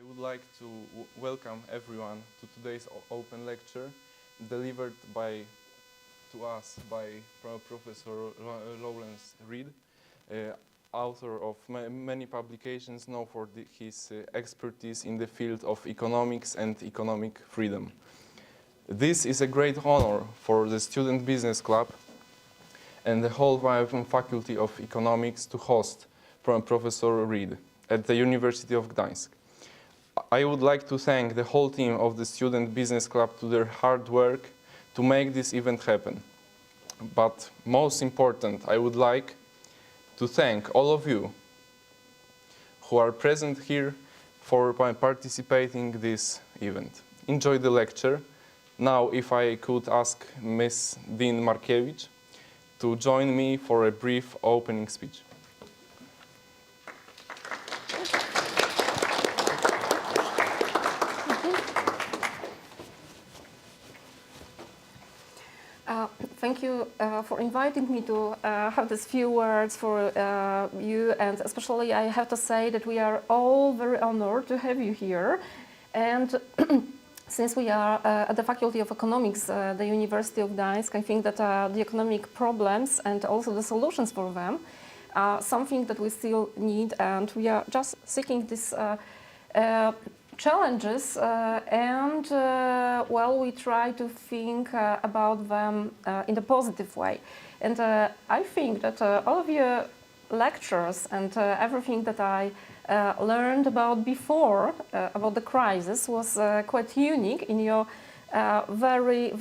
I would like to welcome everyone to today's open lecture delivered to us by Professor Lawrence Reed, author of many publications known for his expertise in the field of economics and economic freedom. This is a great honor for the Student Business Club and the whole Faculty of Economics to host Professor Reed at the University of Gdańsk. I would like to thank the whole team of the Student Business Club to their hard work to make this event happen. But most important, I would like to thank all of you who are present here for participating in this event. Enjoy the lecture. Now, if I could ask Ms. Dean Markiewicz to join me for a brief opening speech. Thank you for inviting me to have these few words for you, and especially I have to say that we are all very honored to have you here. And since we are at the Faculty of Economics, the University of Gdańsk, I think that the economic problems and also the solutions for them are something that we still need, and we are just seeking this challenges well, we try to think about them in a positive way. And I think that all of your lectures and everything that I learned about before about the crisis was quite unique in your very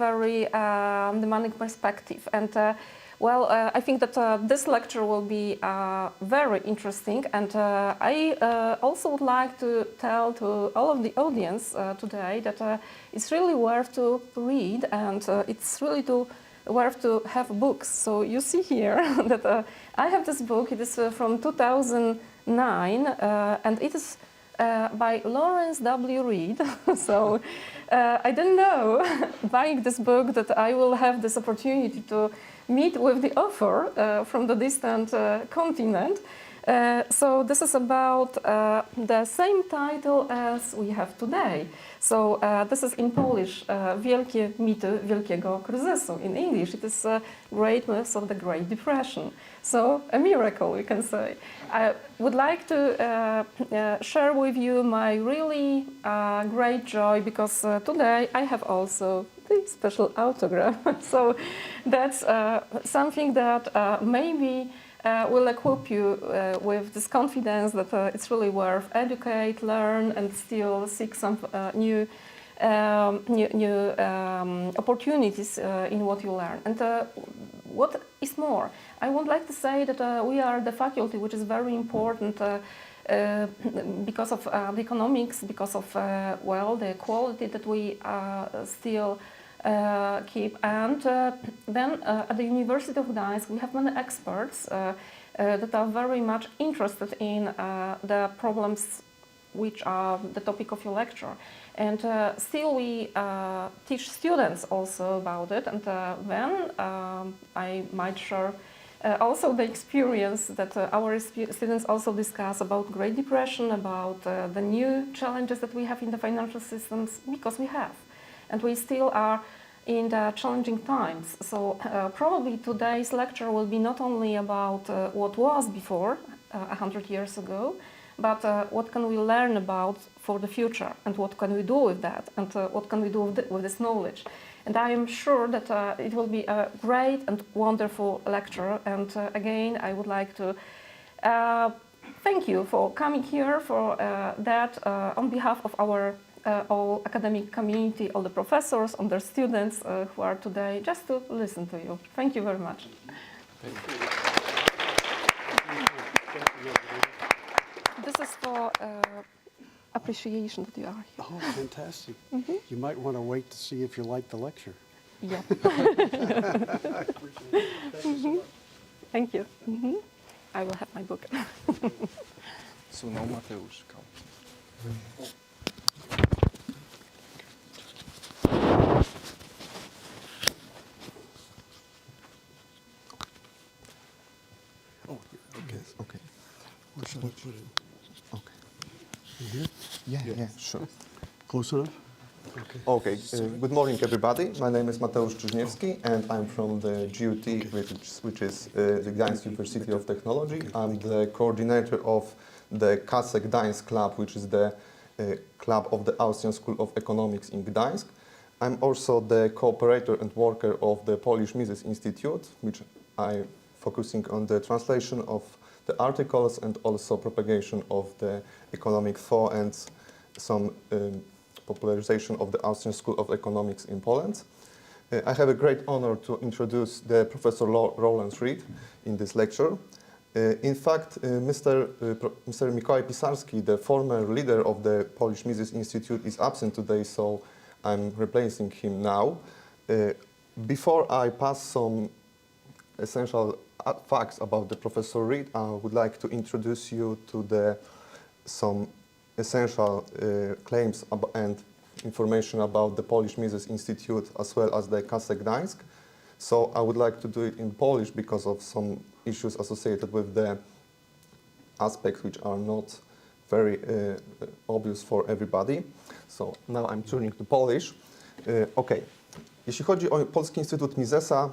demanding perspective. And well, I think that this lecture will be very interesting, and I also would like to tell to all of the audience today that it's really worth to read, and it's really worth to have books. So you see here that I have this book. It is from 2009, and it is by Lawrence W. Reed. So I didn't know, buying this book, that I will have this opportunity to meet with the author from the distant continent. So this is about the same title as we have today. So this is in Polish, Wielkie mity wielkiego kryzysu. In English, it is Great Myths of the Great Depression. So a miracle, we can say. I would like to share with you my really great joy, because today I have also the special autograph. So that's something that maybe will equip you with this confidence that it's really worth educate, learn, and still seek some new opportunities in what you learn. And what is more, I would like to say that we are the faculty, which is very important because of the economics, because of well, the quality that we still keep. And then at the University of Gdańsk, we have many experts that are very much interested in the problems which are the topic of your lecture. And still we teach students also about it, and then I might share also the experience that our students also discuss about Great Depression, about the new challenges that we have in the financial systems, because we have. And we still are in the challenging times. So probably today's lecture will be not only about what was before 100 years ago, but what can we learn about for the future, and what can we do with that, and what can we do with this knowledge. And I am sure that it will be a great and wonderful lecture. And again, I would like to thank you for coming here, for that on behalf of our all academic community, all the professors, all the students who are today, just to listen to you. Thank you very much. Thank you. This is for appreciation that you are here. Oh, fantastic. You might want to wait to see if you like the lecture. Yeah. I appreciate it. Thank you so much. Thank you. I will have my book. Sunął Mateusz. Oh, okay. Okay. Where should I put it? Okay. Yeah, sure. Close enough? Okay, good morning everybody. My name is Mateusz Czyżniewski and I'm from the GUT, which is the Gdańsk University of Technology. I'm the coordinator of the KASE Gdańsk Club, which is the club of the Austrian School of Economics in Gdańsk. I'm also the cooperator and worker of the Polish Mises Institute, which I'm focusing on the translation of the articles and also propagation of the economic thought and some popularization of the Austrian School of Economics in Poland. I have a great honor to introduce the Professor Roland Reed in this lecture. In fact, Mr. Mikołaj Pisarski, the former leader of the Polish Mises Institute, is absent today, so I'm replacing him now. Before I pass some essential facts about the Professor Reed, I would like to introduce you to some essential claims and information about the Polish Mises Institute as well as the KASE Gdańsk. So I would like to do it in Polish because of some issues associated with the aspects which are not very obvious for everybody. So now I'm turning to Polish. Okay. Jeśli chodzi o Polski Instytut Misesa,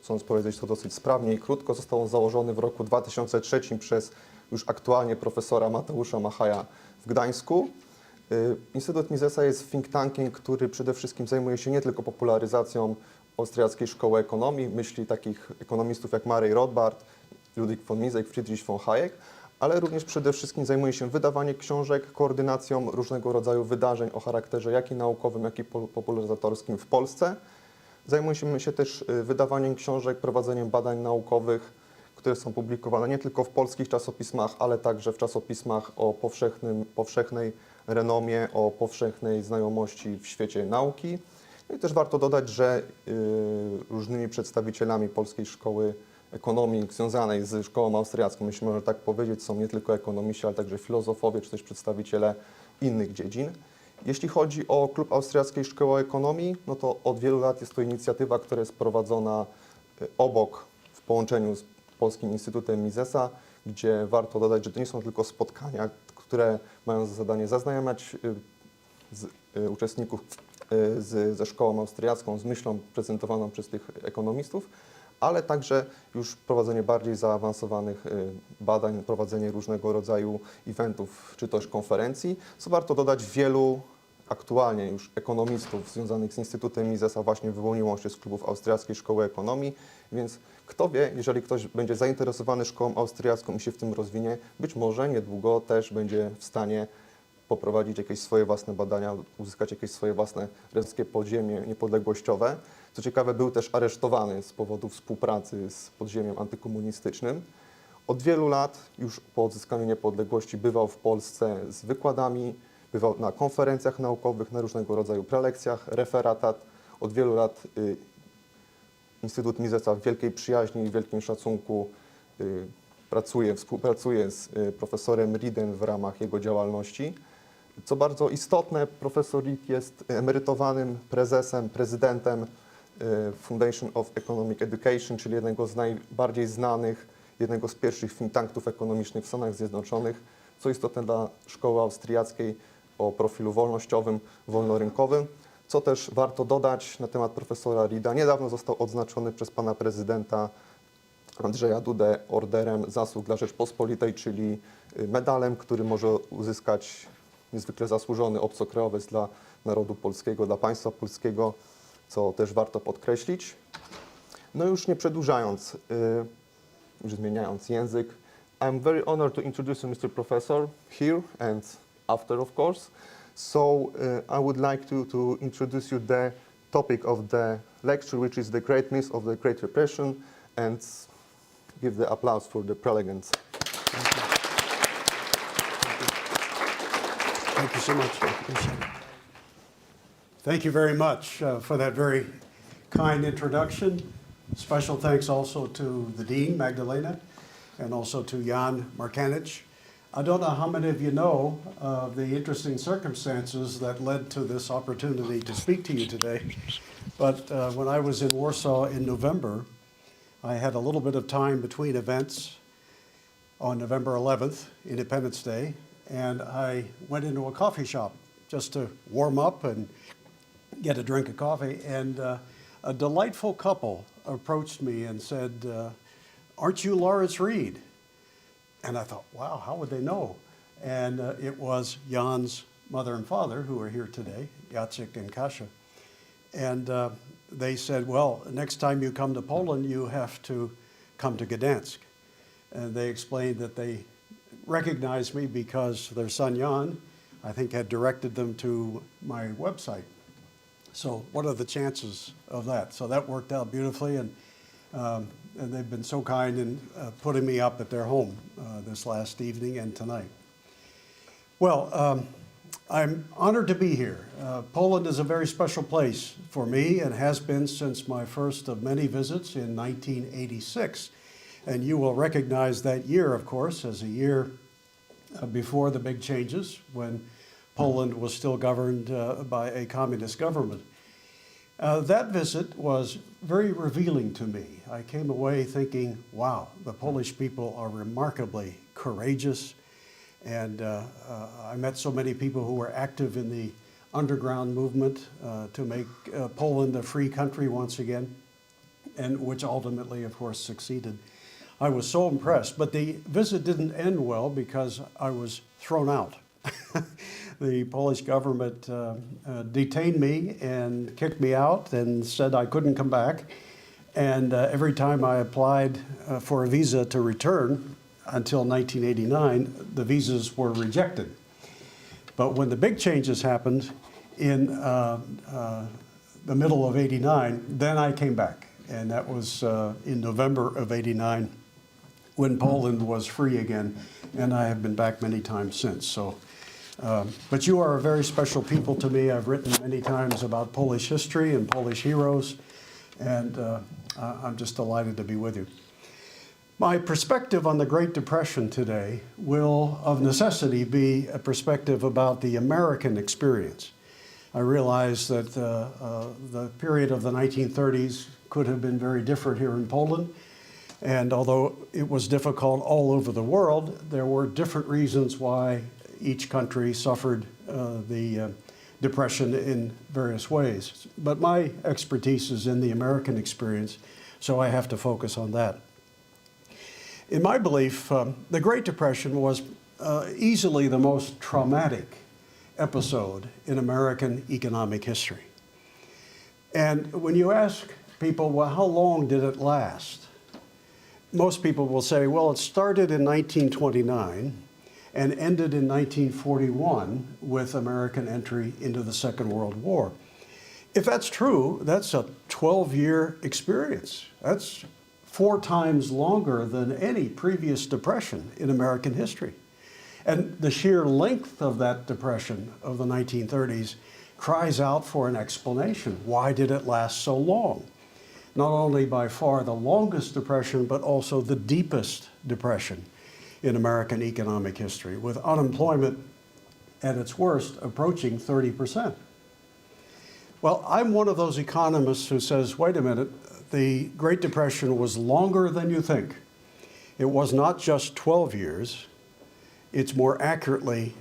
chcąc powiedzieć to dosyć sprawnie i krótko, został on założony w roku 2003 przez już aktualnie profesora Mateusza Machaja w Gdańsku. Instytut Misesa jest think tankiem, który przede wszystkim zajmuje się nie tylko popularyzacją austriackiej szkoły ekonomii, myśli takich ekonomistów jak Marii Rothbard, Ludwig von Mises, Friedrich von Hayek, ale również przede wszystkim zajmuje się wydawaniem książek, koordynacją różnego rodzaju wydarzeń o charakterze jak i naukowym, jak i popularyzatorskim w Polsce. Zajmujemy się też wydawaniem książek, prowadzeniem badań naukowych, które są publikowane nie tylko w polskich czasopismach, ale także w czasopismach o powszechnej renomie, o powszechnej znajomości w świecie nauki. No i też warto dodać, że różnymi przedstawicielami polskiej szkoły ekonomii związanej z szkołą austriacką, jeśli można tak powiedzieć, są nie tylko ekonomiści, ale także filozofowie, czy też przedstawiciele innych dziedzin. Jeśli chodzi o Klub Austriackiej Szkoły Ekonomii, no to od wielu lat jest to inicjatywa, która jest prowadzona obok, w połączeniu z Polskim Instytutem Misesa, gdzie warto dodać, że to nie są tylko spotkania, które mają za zadanie zaznajamiać uczestników ze szkołą austriacką, z myślą prezentowaną przez tych ekonomistów, ale także już prowadzenie bardziej zaawansowanych badań, prowadzenie różnego rodzaju eventów czy też konferencji. Co warto dodać, wielu aktualnie już ekonomistów związanych z Instytutem Misesa właśnie wyłoniło się z klubów Austriackiej Szkoły Ekonomii, więc kto wie, jeżeli ktoś będzie zainteresowany szkołą austriacką i się w tym rozwinie, być może niedługo też będzie w stanie poprowadzić jakieś swoje własne badania, uzyskać jakieś swoje własne rezydenckie podziemie niepodległościowe. Co ciekawe, był też aresztowany z powodu współpracy z podziemiem antykomunistycznym. Od wielu lat, już po odzyskaniu niepodległości, bywał w Polsce z wykładami, bywał na konferencjach naukowych, na różnego rodzaju prelekcjach, referatat. Od wielu lat Instytut Misesa w wielkiej przyjaźni i wielkim szacunku współpracuje z profesorem Reedem w ramach jego działalności. Co bardzo istotne, profesor Reed jest emerytowanym prezydentem Foundation of Economic Education, czyli jednego z najbardziej znanych, jednego z pierwszych think tanków ekonomicznych w Stanach Zjednoczonych, co istotne dla szkoły austriackiej o profilu wolnościowym, wolnorynkowym. Co też warto dodać na temat profesora Reeda, niedawno został odznaczony przez pana prezydenta Andrzeja Dudę Orderem Zasług dla Rzeczpospolitej, czyli medalem, który może uzyskać niezwykle zasłużony obcokrajowiec dla narodu polskiego, dla państwa polskiego, co też warto podkreślić. No już nie przedłużając, już zmieniając język, I'm very honored to introduce you, Mr. Professor, here and after, of course. So I would like to introduce you the topic of the lecture, which is the great myth of the Great Repression, and give the applause for the prelegents. Thank you so much. Thank you very much for that very kind introduction. Special thanks also to the Dean, Magdalena, and also to Jan Markanich. I don't know how many of you know of the interesting circumstances that led to this opportunity to speak to you today, but when I was in Warsaw in November, I had a little bit of time between events on November 11th, Independence Day, and I went into a coffee shop just to warm up and get a drink of coffee, and a delightful couple approached me and said, "Aren't you Lawrence Reed?" And I thought, wow, how would they know? And it was Jan's mother and father, who are here today, Jacek and Kasia. And they said, well, next time you come to Poland, you have to come to Gdansk. And they explained that they recognized me because their son Jan, I think, had directed them to my website. So what are the chances of that? So that worked out beautifully, and they've been so kind in putting me up at their home this last evening and tonight. Well, I'm honored to be here. Poland is a very special place for me and has been since my first of many visits in 1986. And you will recognize that year, of course, as a year before the big changes, when Poland was still governed by a communist government. That visit was very revealing to me. I came away thinking, wow, the Polish people are remarkably courageous. And I met so many people who were active in the underground movement to make Poland a free country once again, and which ultimately, of course, succeeded. I was so impressed, but the visit didn't end well because I was thrown out. The Polish government detained me and kicked me out and said I couldn't come back. And every time I applied for a visa to return until 1989, the visas were rejected. But when the big changes happened in the middle of '89, then I came back. And that was in November of '89, when Poland was free again. And I have been back many times since. So. But you are a very special people to me. I've written many times about Polish history and Polish heroes, and I'm just delighted to be with you. My perspective on the Great Depression today will, of necessity, be a perspective about the American experience. I realize that the period of the 1930s could have been very different here in Poland, and although it was difficult all over the world, there were different reasons why each country suffered the Depression in various ways. But my expertise is in the American experience, so I have to focus on that. In my belief, the Great Depression was easily the most traumatic episode in American economic history. And when you ask people, well, how long did it last? Most people will say, well, it started in 1929, and ended in 1941 with American entry into the Second World War. If that's true, that's a 12-year experience. That's 4 times longer than any previous depression in American history. And the sheer length of that depression of the 1930s cries out for an explanation. Why did it last so long? Not only by far the longest depression, but also the deepest depression in American economic history, with unemployment at its worst approaching 30%. Well, I'm one of those economists who says, wait a minute, the Great Depression was longer than you think. It was not just 12 years, it's more accurately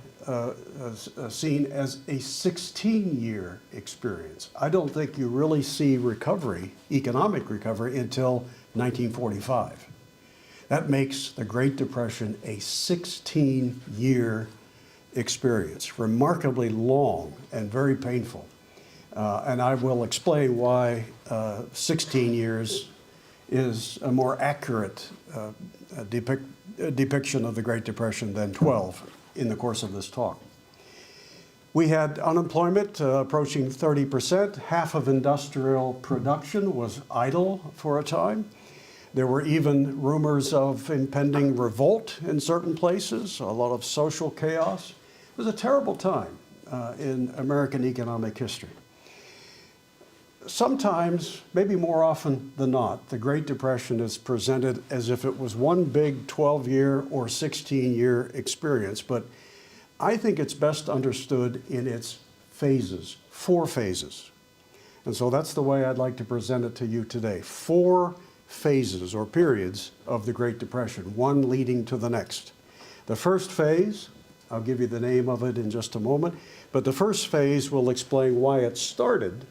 seen as a 16-year experience. I don't think you really see recovery, economic recovery, until 1945. That makes the Great Depression a 16-year experience, remarkably long and very painful. And I will explain why 16 years is a more accurate depiction of the Great Depression than 12 in the course of this talk. We had unemployment approaching 30%. Half of industrial production was idle for a time. There were even rumors of impending revolt in certain places, a lot of social chaos. It was a terrible time in American economic history. Sometimes, maybe more often than not, the Great Depression is presented as if it was one big 12-year or 16-year experience, but I think it's best understood in its phases, 4 phases. And so that's the way I'd like to present it to you today. 4 phases or periods of the Great Depression, one leading to the next. The first phase, I'll give you the name of it in just a moment. But the first phase will explain why it started,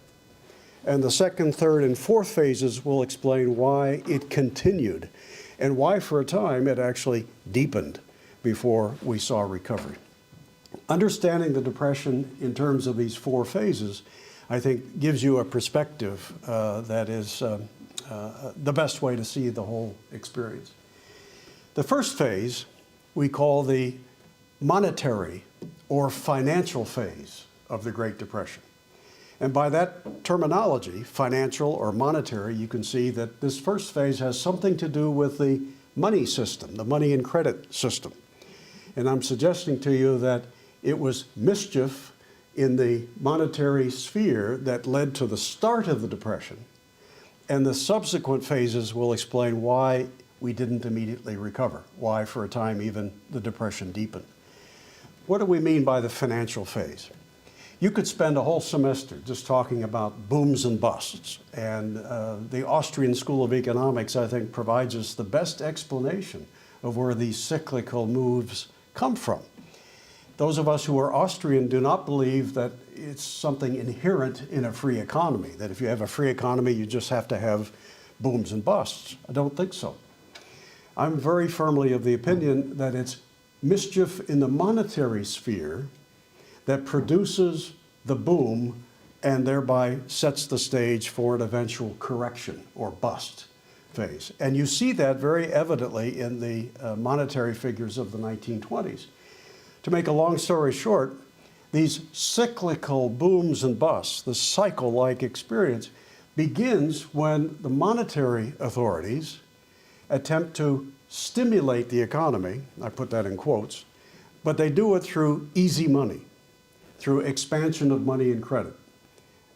and the second, third, and fourth phases will explain why it continued, and why for a time it actually deepened before we saw recovery. Understanding the Depression in terms of these four phases, I think, gives you a perspective that is the best way to see the whole experience. The first phase we call the monetary or financial phase of the Great Depression. And by that terminology, financial or monetary, you can see that this first phase has something to do with the money system, the money and credit system. And I'm suggesting to you that it was mischief in the monetary sphere that led to the start of the Depression, and the subsequent phases will explain why we didn't immediately recover, why for a time even the Depression deepened. What do we mean by the financial phase? You could spend a whole semester just talking about booms and busts, and the Austrian School of Economics, I think, provides us the best explanation of where these cyclical moves come from. Those of us who are Austrian do not believe that it's something inherent in a free economy, that if you have a free economy, you just have to have booms and busts. I don't think so. I'm very firmly of the opinion that it's mischief in the monetary sphere that produces the boom and thereby sets the stage for an eventual correction or bust phase. And you see that very evidently in the monetary figures of the 1920s. To make a long story short, these cyclical booms and busts, the cycle-like experience, begins when the monetary authorities attempt to stimulate the economy, I put that in quotes, but they do it through easy money, through expansion of money and credit.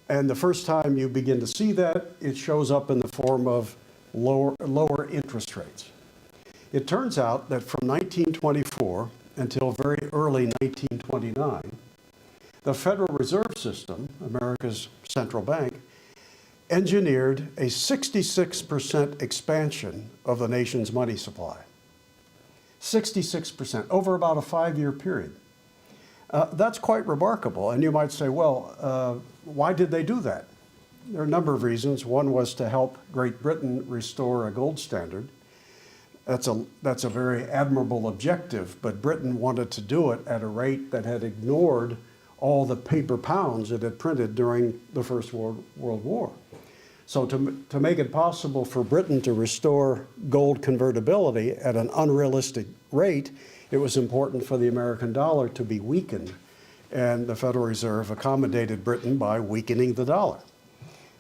And the first time you begin to see that, it shows up in the form of lower interest rates. It turns out that from 1924 until very early 1929, the Federal Reserve System, America's central bank, engineered a 66% expansion of the nation's money supply. 66% over about a 5-year period. That's quite remarkable. And you might say, well, why did they do that? There are a number of reasons. One was to help Great Britain restore a gold standard. That's a very admirable objective, but Britain wanted to do it at a rate that had ignored all the paper pounds it had printed during the First World War. So to make it possible for Britain to restore gold convertibility at an unrealistic rate, it was important for the American dollar to be weakened. And the Federal Reserve accommodated Britain by weakening the dollar,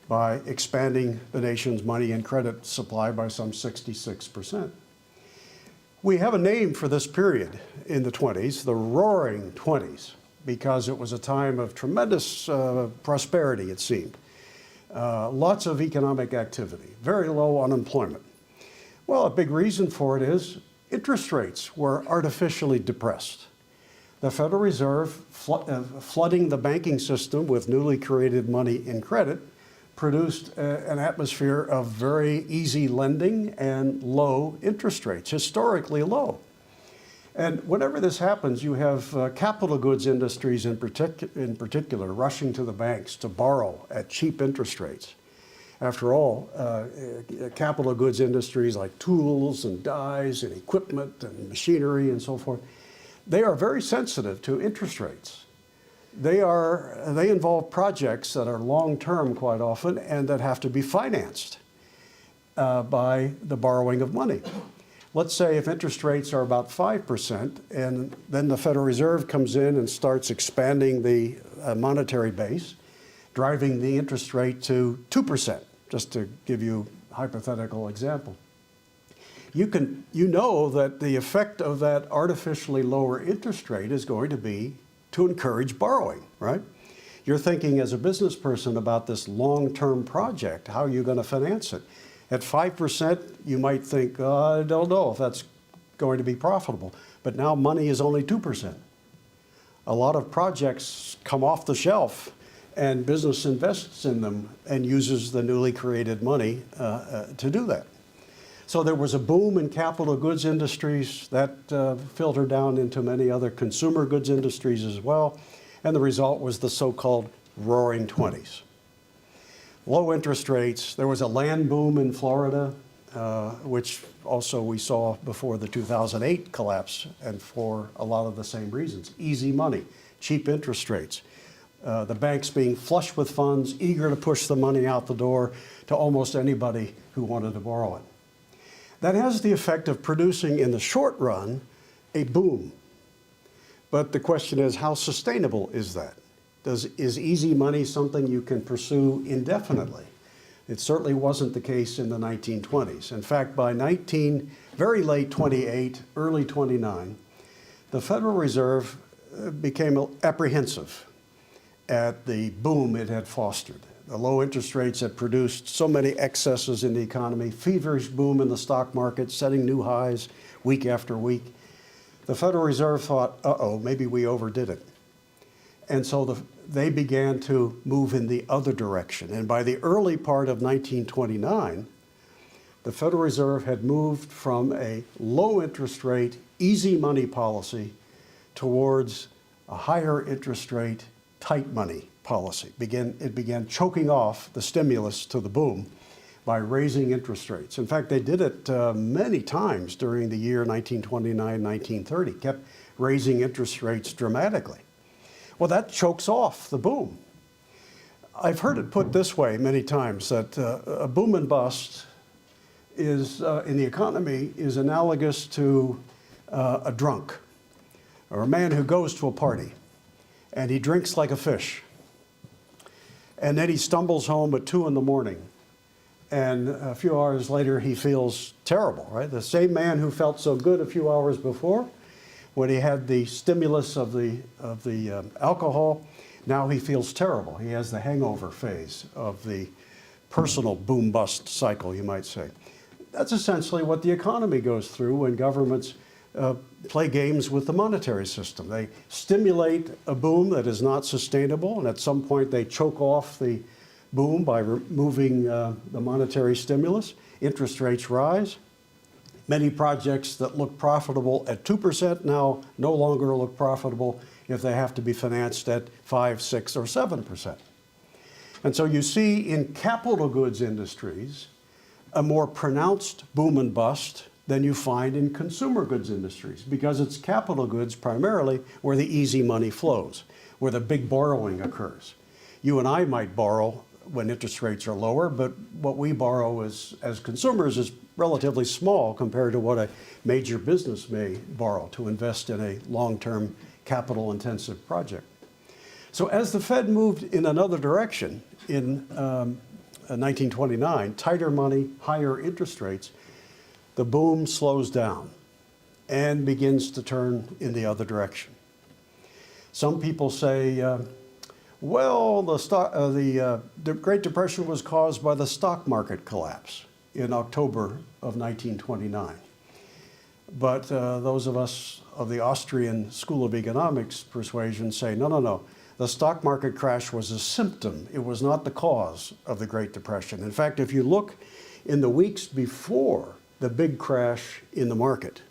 by expanding the nation's money and credit supply by some 66%. We have a name for this period in the 20s, the Roaring 20s, because it was a time of tremendous prosperity, it seemed. Lots of economic activity, very low unemployment. Well, a big reason for it is interest rates were artificially depressed. The Federal Reserve, flooding the banking system with newly created money and credit, produced an atmosphere of very easy lending and low interest rates, historically low. And whenever this happens, you have capital goods industries in particular rushing to the banks to borrow at cheap interest rates. After all, capital goods industries like tools and dyes and equipment and machinery and so forth, they are very sensitive to interest rates. They involve projects that are long-term quite often and that have to be financed by the borrowing of money. Let's say if interest rates are about 5% and then the Federal Reserve comes in and starts expanding the monetary base, driving the interest rate to 2%, just to give you a hypothetical example. You know that the effect of that artificially lower interest rate is going to be to encourage borrowing, right? You're thinking as a business person about this long-term project, how are you going to finance it? At 5%, you might think, I don't know if that's going to be profitable. But now money is only 2%. A lot of projects come off the shelf and business invests in them and uses the newly created money to do that. So there was a boom in capital goods industries that filtered down into many other consumer goods industries as well. And the result was the so-called Roaring '20s. Low interest rates. There was a land boom in Florida, which also we saw before the 2008 collapse, and for a lot of the same reasons. Easy money, cheap interest rates. The banks being flush with funds, eager to push the money out the door to almost anybody who wanted to borrow it. That has the effect of producing, in the short run, a boom. But the question is, how sustainable is that? Is easy money something you can pursue indefinitely? It certainly wasn't the case in the 1920s. In fact, by very late 28, early 29, the Federal Reserve became apprehensive at the boom it had fostered. The low interest rates had produced so many excesses in the economy, feverish boom in the stock market, setting new highs week after week. The Federal Reserve thought, uh-oh, maybe we overdid it. And so they began to move in the other direction. And by the early part of 1929, the Federal Reserve had moved from a low interest rate, easy money policy towards a higher interest rate, tight money policy. It began choking off the stimulus to the boom by raising interest rates. In fact, they did it many times during the year 1929, 1930, kept raising interest rates dramatically. Well, that chokes off the boom. I've heard it put this way many times, that a boom and bust is, in the economy, is analogous to a drunk, or a man who goes to a party and he drinks like a fish. And then he stumbles home at 2 in the morning, and a few hours later he feels terrible, right? The same man who felt so good a few hours before, when he had the stimulus of the alcohol, now he feels terrible. He has the hangover phase of the personal boom-bust cycle, you might say. That's essentially what the economy goes through when governments play games with the monetary system. They stimulate a boom that is not sustainable, and at some point they choke off the boom by removing the monetary stimulus. Interest rates rise. Many projects that look profitable at 2% now no longer look profitable if they have to be financed at 5, 6, or 7%. And so you see in capital goods industries a more pronounced boom and bust than you find in consumer goods industries, because it's capital goods primarily where the easy money flows, where the big borrowing occurs. You and I might borrow when interest rates are lower, but what we borrow as consumers is relatively small compared to what a major business may borrow to invest in a long-term capital-intensive project. So as the Fed moved in another direction in 1929, tighter money, higher interest rates, the boom slows down and begins to turn in the other direction. Some people say, well, the Great Depression was caused by the stock market collapse in October of 1929. But those of us of the Austrian School of Economics persuasion say, no, no, no. The stock market crash was a symptom. It was not the cause of the Great Depression. In fact, if you look in the weeks before the big crash in the market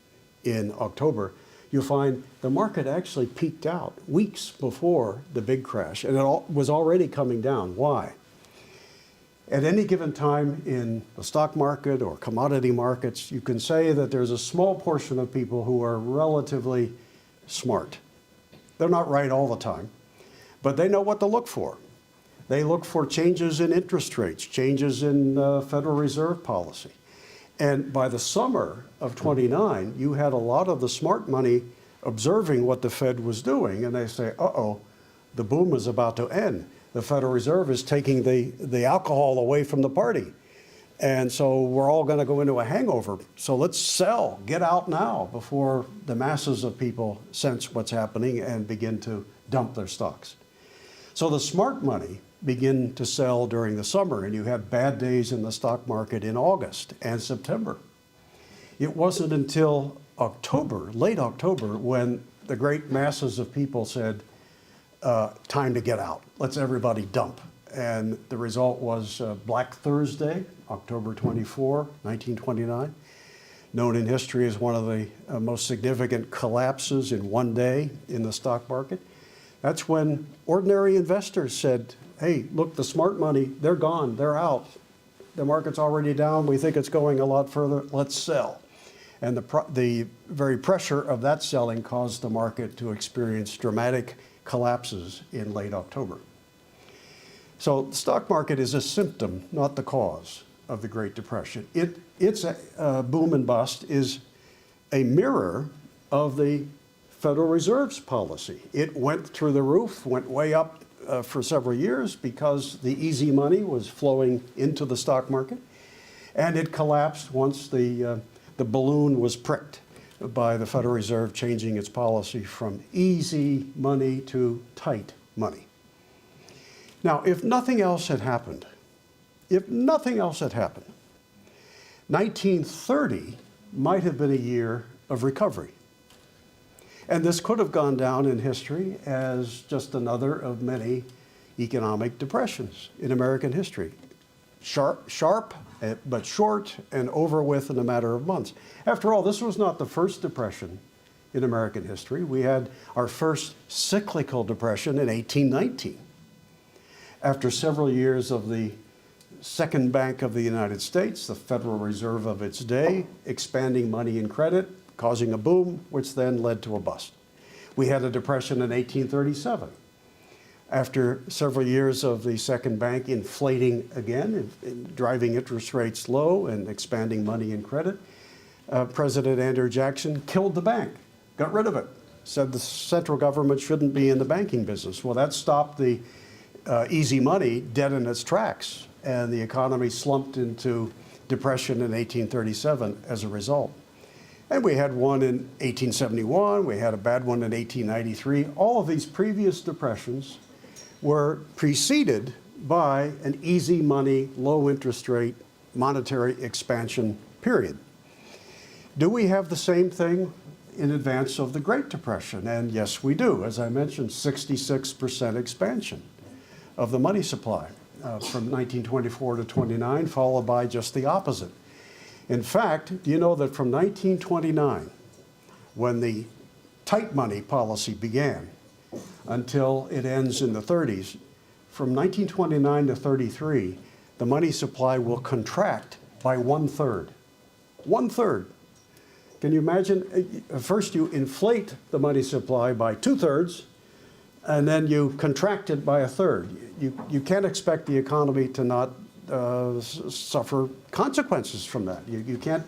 in October, you find the market actually peaked out weeks before the big crash, and it was already coming down. Why? At any given time in the stock market or commodity markets, you can say that there's a small portion of people who are relatively smart. They're not right all the time, but they know what to look for. They look for changes in interest rates, changes in Federal Reserve policy. And by the summer of '29, you had a lot of the smart money observing what the Fed was doing, and they say, uh-oh, the boom is about to end. The Federal Reserve is taking the alcohol away from the party. And so we're all going to go into a hangover. So let's sell, get out now before the masses of people sense what's happening and begin to dump their stocks. So the smart money begin to sell during the summer, and you had bad days in the stock market in August and September. It wasn't until October, late October, when the great masses of people said, time to get out. Let's everybody dump. And the result was Black Thursday October 24, 1929, known in history as one of the most significant collapses in one day in the stock market. That's when ordinary investors said, hey, look, the smart money, they're gone, they're out. The market's already down, we think it's going a lot further, let's sell. And the very pressure of that selling caused the market to experience dramatic collapses in late October. So the stock market is a symptom, not the cause of the Great Depression. Its boom and bust is a mirror of the Federal Reserve's policy. It went through the roof, went way up for several years because the easy money was flowing into the stock market, and it collapsed once the balloon was pricked by the Federal Reserve changing its policy from easy money to tight money. Now, if nothing else had happened, 1930 might have been a year of recovery. And this could have gone down in history as just another of many economic depressions in American history. Sharp, but short and over with in a matter of months. After all, this was not the first depression in American history. We had our first cyclical depression in 1819. After several years of the second bank of the United States, the Federal Reserve of its day, expanding money and credit, causing a boom, which then led to a bust. We had a depression in 1837. After several years of the second bank inflating again, driving interest rates low and expanding money and credit, President Andrew Jackson killed the bank, got rid of it, said the central government shouldn't be in the banking business. Well, that stopped the easy money dead in its tracks, and the economy slumped into depression in 1837 as a result. And we had one in 1871, we had a bad one in 1893. All of these previous depressions were preceded by an easy money, low interest rate, monetary expansion period. Do we have the same thing in advance of the Great Depression? And yes, we do. As I mentioned, 66% expansion of the money supply from 1924 to 29, followed by just the opposite. In fact, do you know that from 1929, when the tight money policy began, until it ends in the 30s, from 1929 to 33, the money supply will contract by 1/3. 1/3. Can you imagine? First you inflate the money supply by 2/3, and then you contract it by 1/3. You can't expect the economy to not suffer consequences from that. You can't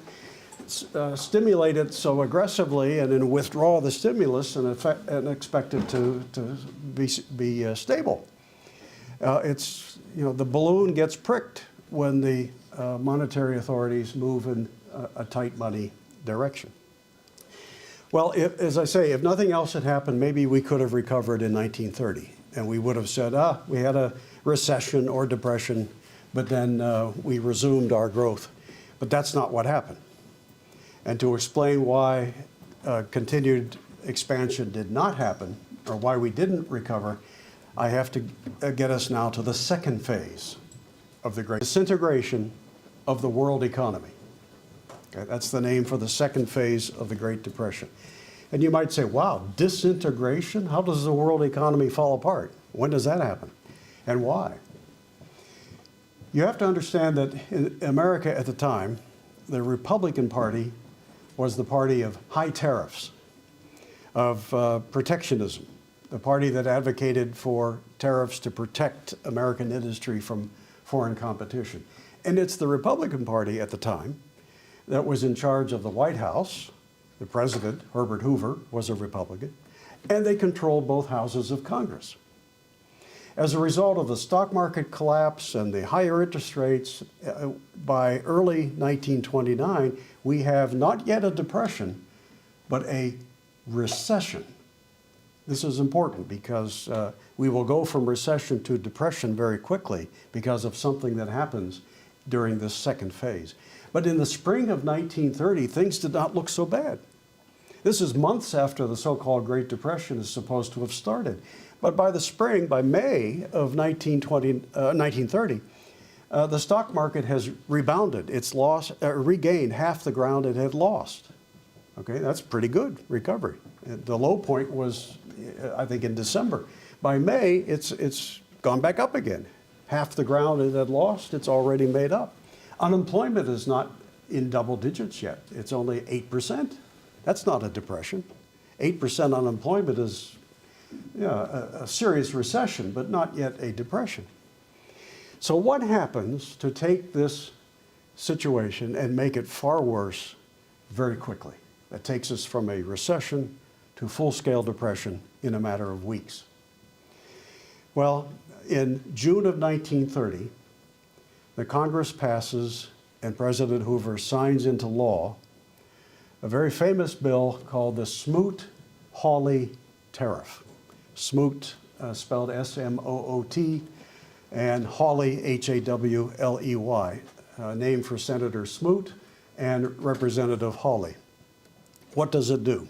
stimulate it so aggressively and then withdraw the stimulus and expect it to be stable. The balloon gets pricked when the monetary authorities move in a tight money direction. Well, as I say, if nothing else had happened, maybe we could have recovered in 1930, and we would have said, we had a recession or depression, but then we resumed our growth. But that's not what happened. And to explain why continued expansion did not happen, or why we didn't recover, I have to get us now to the second phase of the Great Disintegration of the world economy. Okay, that's the name for the second phase of the Great Depression. And you might say, wow, disintegration? How does the world economy fall apart? When does that happen? And why? You have to understand that in America at the time, the Republican Party was the party of high tariffs, of protectionism, the party that advocated for tariffs to protect American industry from foreign competition. And it's the Republican Party at the time that was in charge of the White House. The president, Herbert Hoover, was a Republican, and they controlled both houses of Congress. As a result of the stock market collapse and the higher interest rates, by early 1929, we have not yet a depression, but a recession. This is important because we will go from recession to depression very quickly because of something that happens during this second phase. But in the spring of 1930, things did not look so bad. This is months after the so-called Great Depression is supposed to have started. But by the spring, by May of 1930, the stock market has rebounded. It's regained half the ground it had lost. Okay, that's pretty good recovery. The low point was, I think, in December. By May, it's gone back up again. Half the ground it had lost, it's already made up. Unemployment is not in double digits yet. It's only 8%. That's not a depression. 8% unemployment is a serious recession, but not yet a depression. So what happens to take this situation and make it far worse very quickly? That takes us from a recession to full-scale depression in a matter of weeks. Well, in June of 1930, the Congress passes and President Hoover signs into law a very famous bill called the Smoot-Hawley Tariff. Smoot, spelled S-M-O-O-T, and Hawley, H-A-W-L-E-Y, named for Senator Smoot and Representative Hawley. What does it do?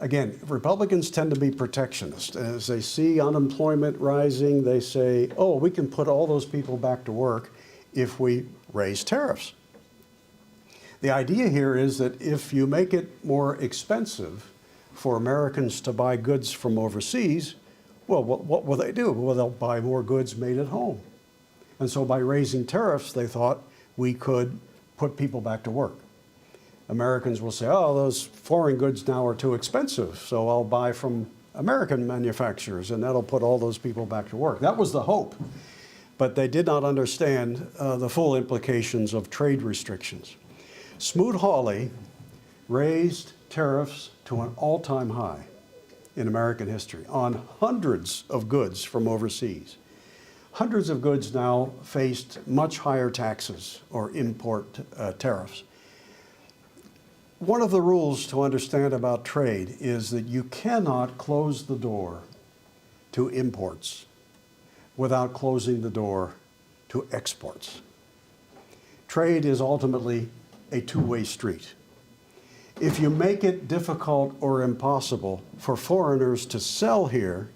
Again, Republicans tend to be protectionist. As they see unemployment rising, they say, oh, we can put all those people back to work if we raise tariffs. The idea here is that if you make it more expensive for Americans to buy goods from overseas, well, what will they do? Well, they'll buy more goods made at home. And so by raising tariffs, they thought we could put people back to work. Americans will say, oh, those foreign goods now are too expensive, so I'll buy from American manufacturers, and that'll put all those people back to work. That was the hope. But they did not understand the full implications of trade restrictions. Smoot-Hawley raised tariffs to an all-time high in American history on hundreds of goods from overseas. Hundreds of goods now faced much higher taxes or import tariffs. One of the rules to understand about trade is that you cannot close the door to imports without closing the door to exports. Trade is ultimately a two-way street. If you make it difficult or impossible for foreigners to sell here,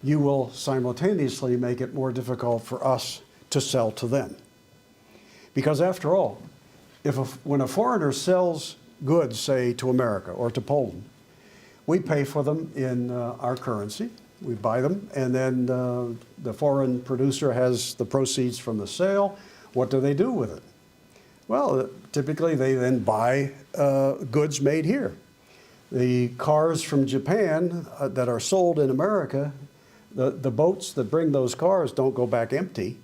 you will simultaneously make it more difficult for us to sell to them. Because after all, when a foreigner sells goods, say, to America or to Poland, we pay for them in our currency. We buy them, and then the foreign producer has the proceeds from the sale. What do they do with it? Well, typically they then buy goods made here. The cars from Japan that are sold in America, the boats that bring those cars don't go back empty.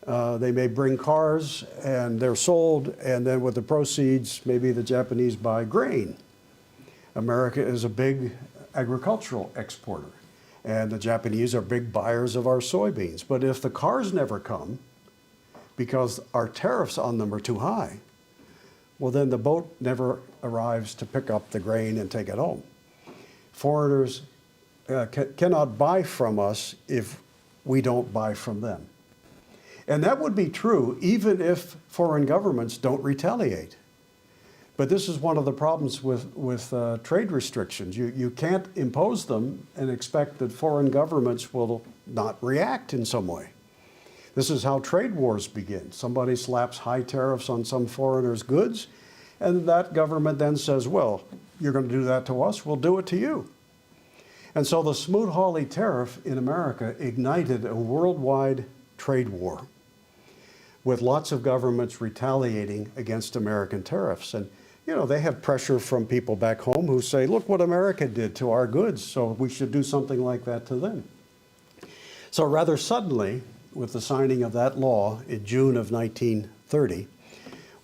They may bring cars and they're sold, and then with the proceeds, maybe the Japanese buy grain. America is a big agricultural exporter, and the Japanese are big buyers of our soybeans. But if the cars never come, because our tariffs on them are too high, well, then the boat never arrives to pick up the grain and take it home. Foreigners cannot buy from us if we don't buy from them. And that would be true even if foreign governments don't retaliate. But this is one of the problems with trade restrictions. You can't impose them and expect that foreign governments will not react in some way. This is how trade wars begin. Somebody slaps high tariffs on some foreigner's goods, and that government then says, well, you're going to do that to us, we'll do it to you. And so the Smoot-Hawley tariff in America ignited a worldwide trade war with lots of governments retaliating against American tariffs. And, you know, they have pressure from people back home who say, look what America did to our goods, so we should do something like that to them. So rather suddenly, with the signing of that law in June of 1930,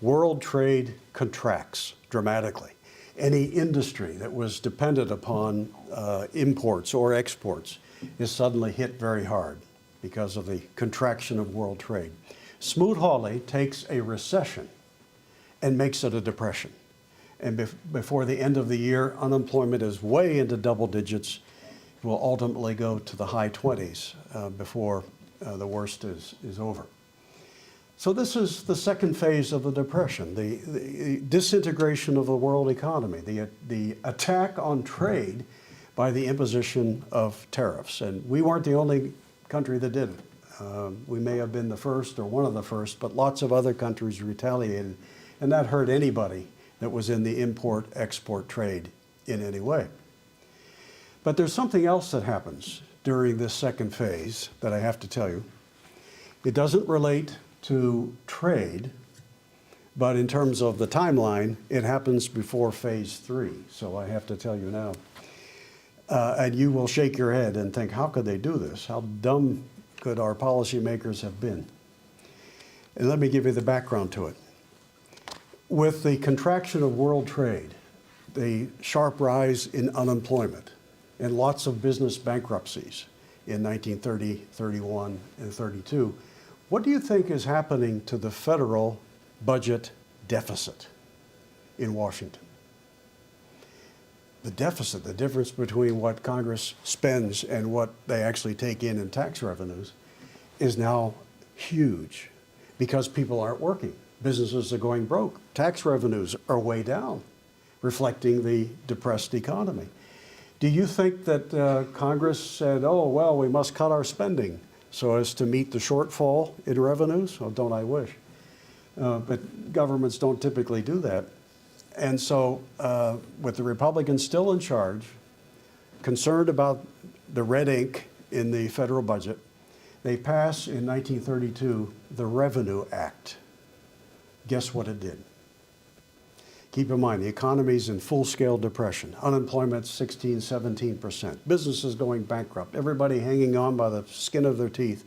world trade contracts dramatically. Any industry that was dependent upon imports or exports is suddenly hit very hard because of the contraction of world trade. Smoot-Hawley takes a recession and makes it a depression. And before the end of the year, unemployment is way into double digits. It will ultimately go to the high 20s before the worst is over. So this is the second phase of the Depression, the disintegration of the world economy, the attack on trade by the imposition of tariffs. And we weren't the only country that did it. We may have been the first or one of the first, but lots of other countries retaliated, and that hurt anybody that was in the import-export trade in any way. But there's something else that happens during this second phase that I have to tell you. It doesn't relate to trade, but in terms of the timeline, it happens before phase 3, so I have to tell you now. And you will shake your head and think, how could they do this? How dumb could our policymakers have been? And let me give you the background to it. With the contraction of world trade, the sharp rise in unemployment, and lots of business bankruptcies in 1930, 31, and 32, what do you think is happening to the federal budget deficit in Washington? The deficit, the difference between what Congress spends and what they actually take in tax revenues, is now huge because people aren't working. Businesses are going broke. Tax revenues are way down, reflecting the depressed economy. Do you think that Congress said, oh, well, we must cut our spending so as to meet the shortfall in revenues? Oh, don't I wish. But governments don't typically do that. And so with the Republicans still in charge, concerned about the red ink in the federal budget, they pass in 1932 the Revenue Act. Guess what it did? Keep in mind, the economy's in full-scale depression. Unemployment's 16, 17%. Businesses going bankrupt. Everybody hanging on by the skin of their teeth.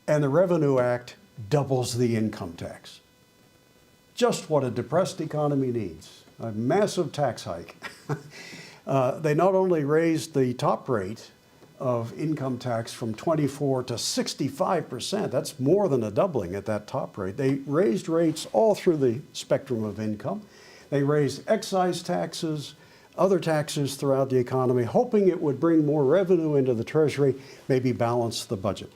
And the Revenue Act doubles the income tax. Just what a depressed economy needs, a massive tax hike. They not only raised the top rate of income tax from 24 to 65%, that's more than a doubling at that top rate. They raised rates all through the spectrum of income. They raised excise taxes, other taxes throughout the economy, hoping it would bring more revenue into the Treasury, maybe balance the budget.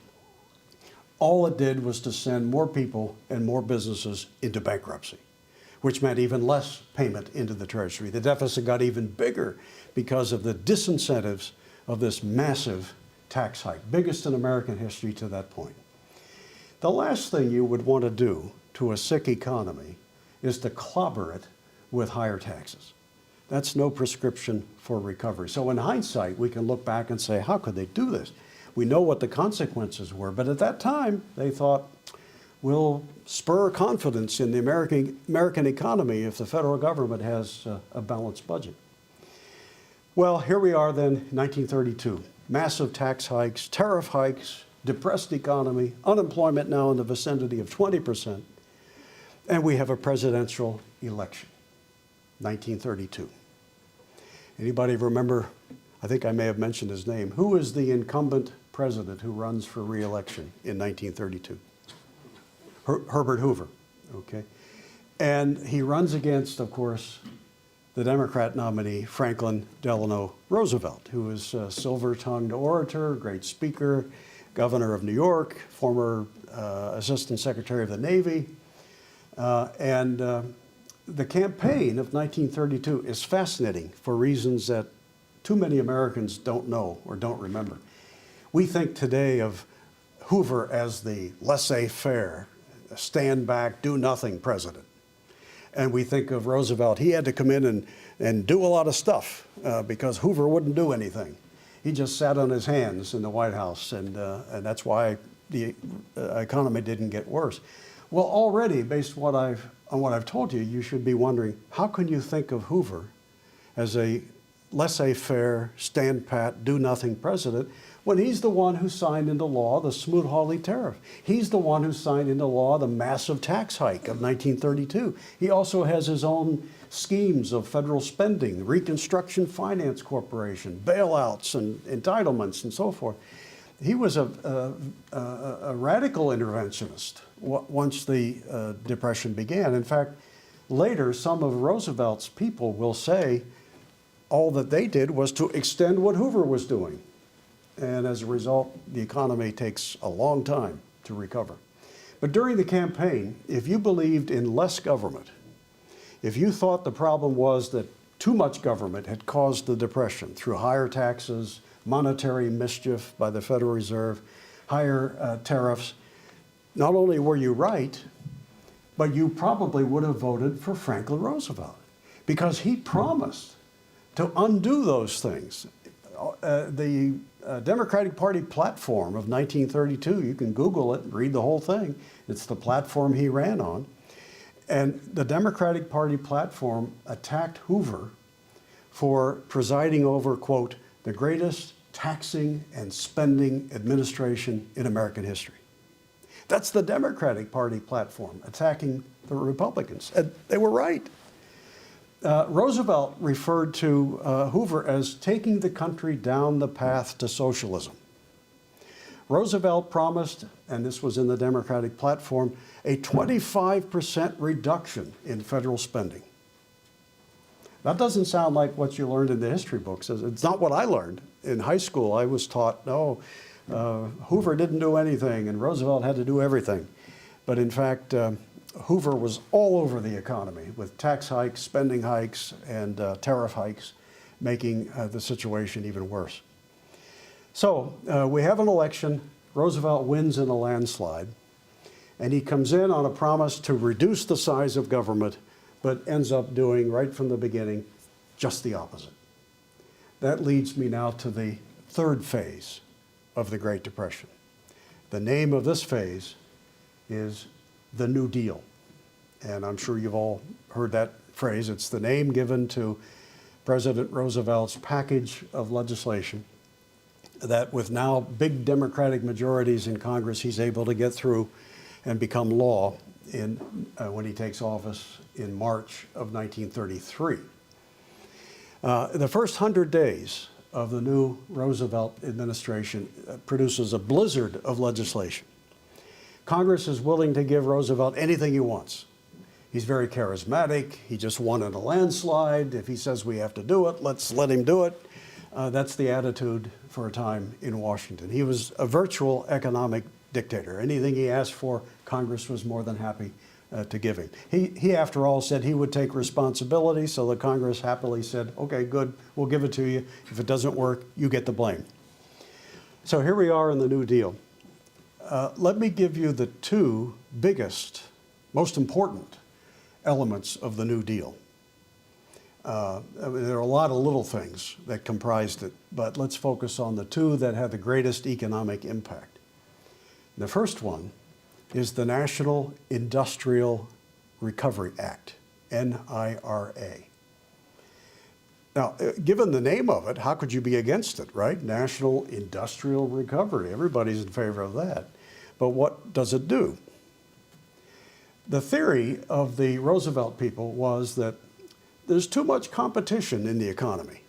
All it did was to send more people and more businesses into bankruptcy, which meant even less payment into the Treasury. The deficit got even bigger because of the disincentives of this massive tax hike, biggest in American history to that point. The last thing you would want to do to a sick economy is to clobber it with higher taxes. That's no prescription for recovery. So in hindsight, we can look back and say, how could they do this? We know what the consequences were, but at that time, they thought, we'll spur confidence in the American economy if the federal government has a balanced budget. Well, here we are then, 1932. Massive tax hikes, tariff hikes, depressed economy, unemployment now in the vicinity of 20%, and we have a presidential election, 1932. Anybody remember, I think I may have mentioned his name, who is the incumbent president who runs for re-election in 1932? Herbert Hoover, okay? And he runs against, of course, the Democrat nominee, Franklin Delano Roosevelt, who is a silver-tongued orator, great speaker, governor of New York, former Assistant Secretary of the Navy. The campaign of 1932 is fascinating for reasons that too many Americans don't know or don't remember. We think today of Hoover as the laissez-faire, stand back, do nothing president. And we think of Roosevelt, he had to come in and do a lot of stuff because Hoover wouldn't do anything. He just sat on his hands in the White House, and that's why the economy didn't get worse. Well, already, based on what I've told you, you should be wondering, how can you think of Hoover as a laissez-faire, stand pat, do nothing president when he's the one who signed into law the Smoot-Hawley tariff? He's the one who signed into law the massive tax hike of 1932. He also has his own schemes of federal spending, the Reconstruction Finance Corporation, bailouts and entitlements and so forth. He was a radical interventionist once the Depression began. In fact, later, some of Roosevelt's people will say all that they did was to extend what Hoover was doing. And as a result, the economy takes a long time to recover. But during the campaign, if you believed in less government, if you thought the problem was that too much government had caused the Depression through higher taxes, monetary mischief by the Federal Reserve, higher tariffs, not only were you right, but you probably would have voted for Franklin Roosevelt because he promised to undo those things. The Democratic Party platform of 1932, you can Google it and read the whole thing. It's the platform he ran on. And the Democratic Party platform attacked Hoover for presiding over, quote, the greatest taxing and spending administration in American history. That's the Democratic Party platform attacking the Republicans. And they were right. Roosevelt referred to Hoover as taking the country down the path to socialism. Roosevelt promised, and this was in the Democratic platform, a 25% reduction in federal spending. That doesn't sound like what you learned in the history books. It's not what I learned. In high school, I was taught, no, Hoover didn't do anything and Roosevelt had to do everything. But in fact, Hoover was all over the economy with tax hikes, spending hikes, and tariff hikes, making the situation even worse. So we have an election. Roosevelt wins in a landslide, and he comes in on a promise to reduce the size of government, but ends up doing, right from the beginning, just the opposite. That leads me now to the third phase of the Great Depression. The name of this phase is the New Deal. And I'm sure you've all heard that phrase. It's the name given to President Roosevelt's package of legislation that with now big Democratic majorities in Congress, he's able to get through and become law when he takes office in March of 1933. The first 100 days of the new Roosevelt administration produces a blizzard of legislation. Congress is willing to give Roosevelt anything he wants. He's very charismatic. He just won in a landslide. If he says we have to do it, let's let him do it. That's the attitude for a time in Washington. He was a virtual economic dictator. Anything he asked for, Congress was more than happy to give him. He, after all, said he would take responsibility, so the Congress happily said, okay, good, we'll give it to you. If it doesn't work, you get the blame. So here we are in the New Deal. Let me give you the two biggest, most important elements of the New Deal. I mean, there are a lot of little things that comprised it, but let's focus on the two that had the greatest economic impact. The first one is the National Industrial Recovery Act, NIRA. Now, given the name of it, how could you be against it, right? National Industrial Recovery. Everybody's in favor of that. But what does it do? The theory of the Roosevelt people was that there's too much competition in the economy.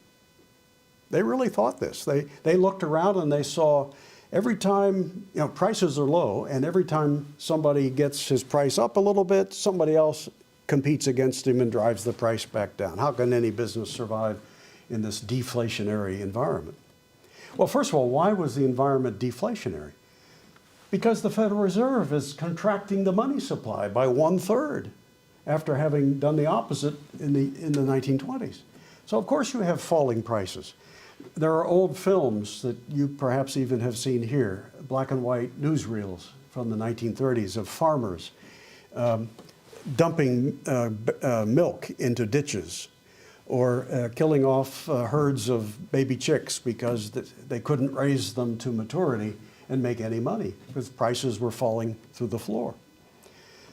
They really thought this. They looked around and they saw every time, prices are low, and every time somebody gets his price up a little bit, somebody else competes against him and drives the price back down. How can any business survive in this deflationary environment? Well, first of all, why was the environment deflationary? Because the Federal Reserve is contracting the money supply by 1/3 after having done the opposite in the 1920s. So of course you have falling prices. There are old films that you perhaps even have seen here, black and white newsreels from the 1930s of farmers dumping milk into ditches or killing off herds of baby chicks because they couldn't raise them to maturity and make any money because prices were falling through the floor.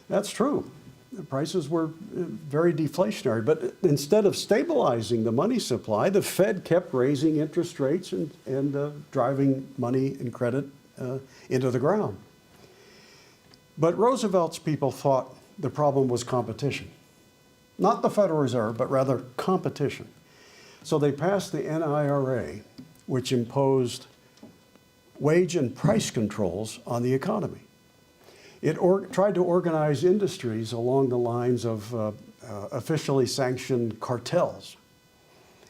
That's true. The prices were very deflationary, but instead of stabilizing the money supply, the Fed kept raising interest rates and driving money and credit into the ground. But Roosevelt's people thought the problem was competition. Not the Federal Reserve, but rather competition. So they passed the NIRA, which imposed wage and price controls on the economy. It tried to organize industries along the lines of officially sanctioned cartels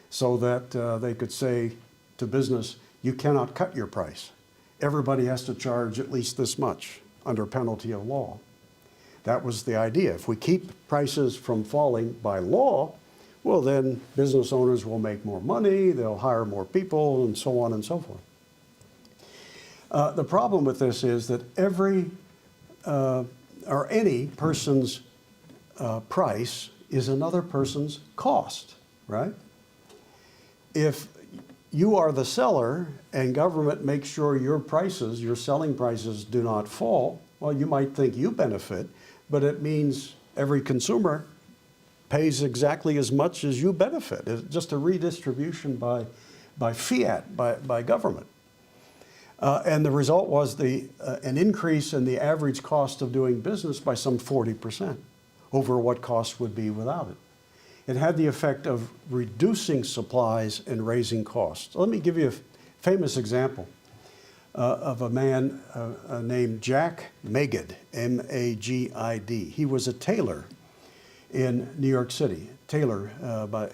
so that they could say to business, you cannot cut your price. Everybody has to charge at least this much under penalty of law. That was the idea. If we keep prices from falling by law, well, then business owners will make more money, they'll hire more people, and so on and so forth. The problem with this is that every or any person's price is another person's cost, right? If you are the seller and government makes sure your prices, your selling prices do not fall, well, you might think you benefit, but it means every consumer pays exactly as much as you benefit. It's just a redistribution by fiat, by government. And the result was an increase in the average cost of doing business by some 40% over what costs would be without it. It had the effect of reducing supplies and raising costs. Let me give you a famous example of a man named Jack Magid, M-A-G-I-D. He was a tailor in New York City, tailor by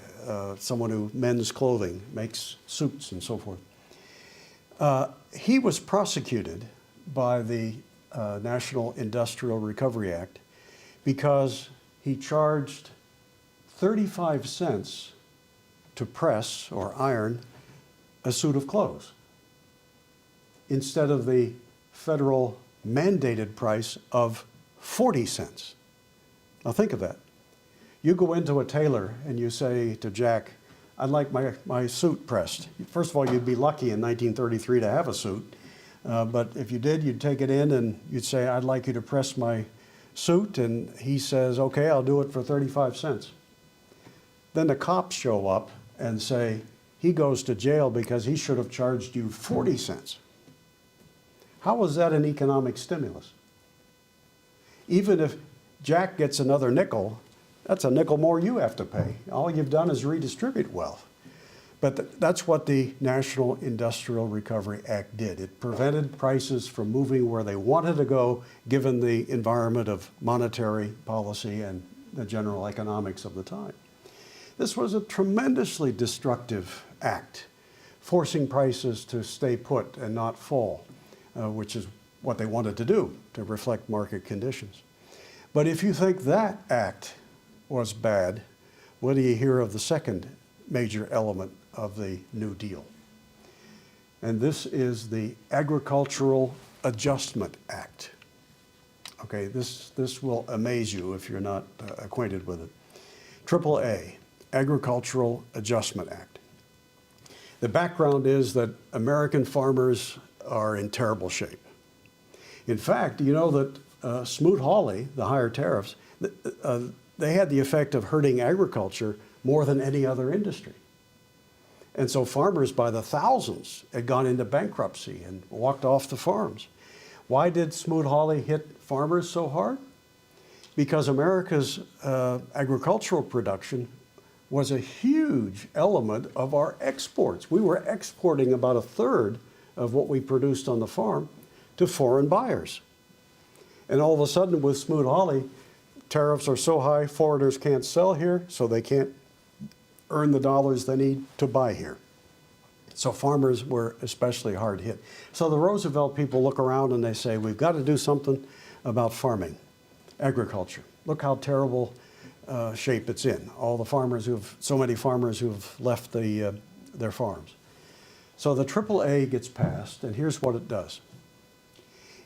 someone who mends clothing, makes suits and so forth. He was prosecuted by the National Industrial Recovery Act because he charged 35 cents to press or iron a suit of clothes instead of the federal mandated price of 40 cents. Now think of that. You go into a tailor and you say to Jack, I'd like my suit pressed. First of all, you'd be lucky in 1933 to have a suit. But if you did, you'd take it in and you'd say, I'd like you to press my suit. And he says, okay, I'll do it for 35 cents. Then the cops show up and say, he goes to jail because he should have charged you 40 cents. How was that an economic stimulus? Even if Jack gets another nickel, that's a nickel more you have to pay. All you've done is redistribute wealth. But that's what the National Industrial Recovery Act did. It prevented prices from moving where they wanted to go, given the environment of monetary policy and the general economics of the time. This was a tremendously destructive act, forcing prices to stay put and not fall, which is what they wanted to do, to reflect market conditions. But if you think that act was bad, what do you hear of the second major element of the New Deal? And this is the Agricultural Adjustment Act. Okay, this will amaze you if you're not acquainted with it. AAA, Agricultural Adjustment Act. The background is that American farmers are in terrible shape. In fact, you know that Smoot-Hawley, the higher tariffs, they had the effect of hurting agriculture more than any other industry. And so farmers by the thousands had gone into bankruptcy and walked off the farms. Why did Smoot-Hawley hit farmers so hard? Because America's agricultural production was a huge element of our exports. We were exporting about a third of what we produced on the farm to foreign buyers. And all of a sudden with Smoot-Hawley, tariffs are so high, foreigners can't sell here, so they can't earn the dollars they need to buy here. So farmers were especially hard hit. So the Roosevelt people look around and they say, we've got to do something about farming, agriculture. Look how terrible shape it's in. All the farmers so many farmers who've left their farms. So the AAA gets passed, and here's what it does.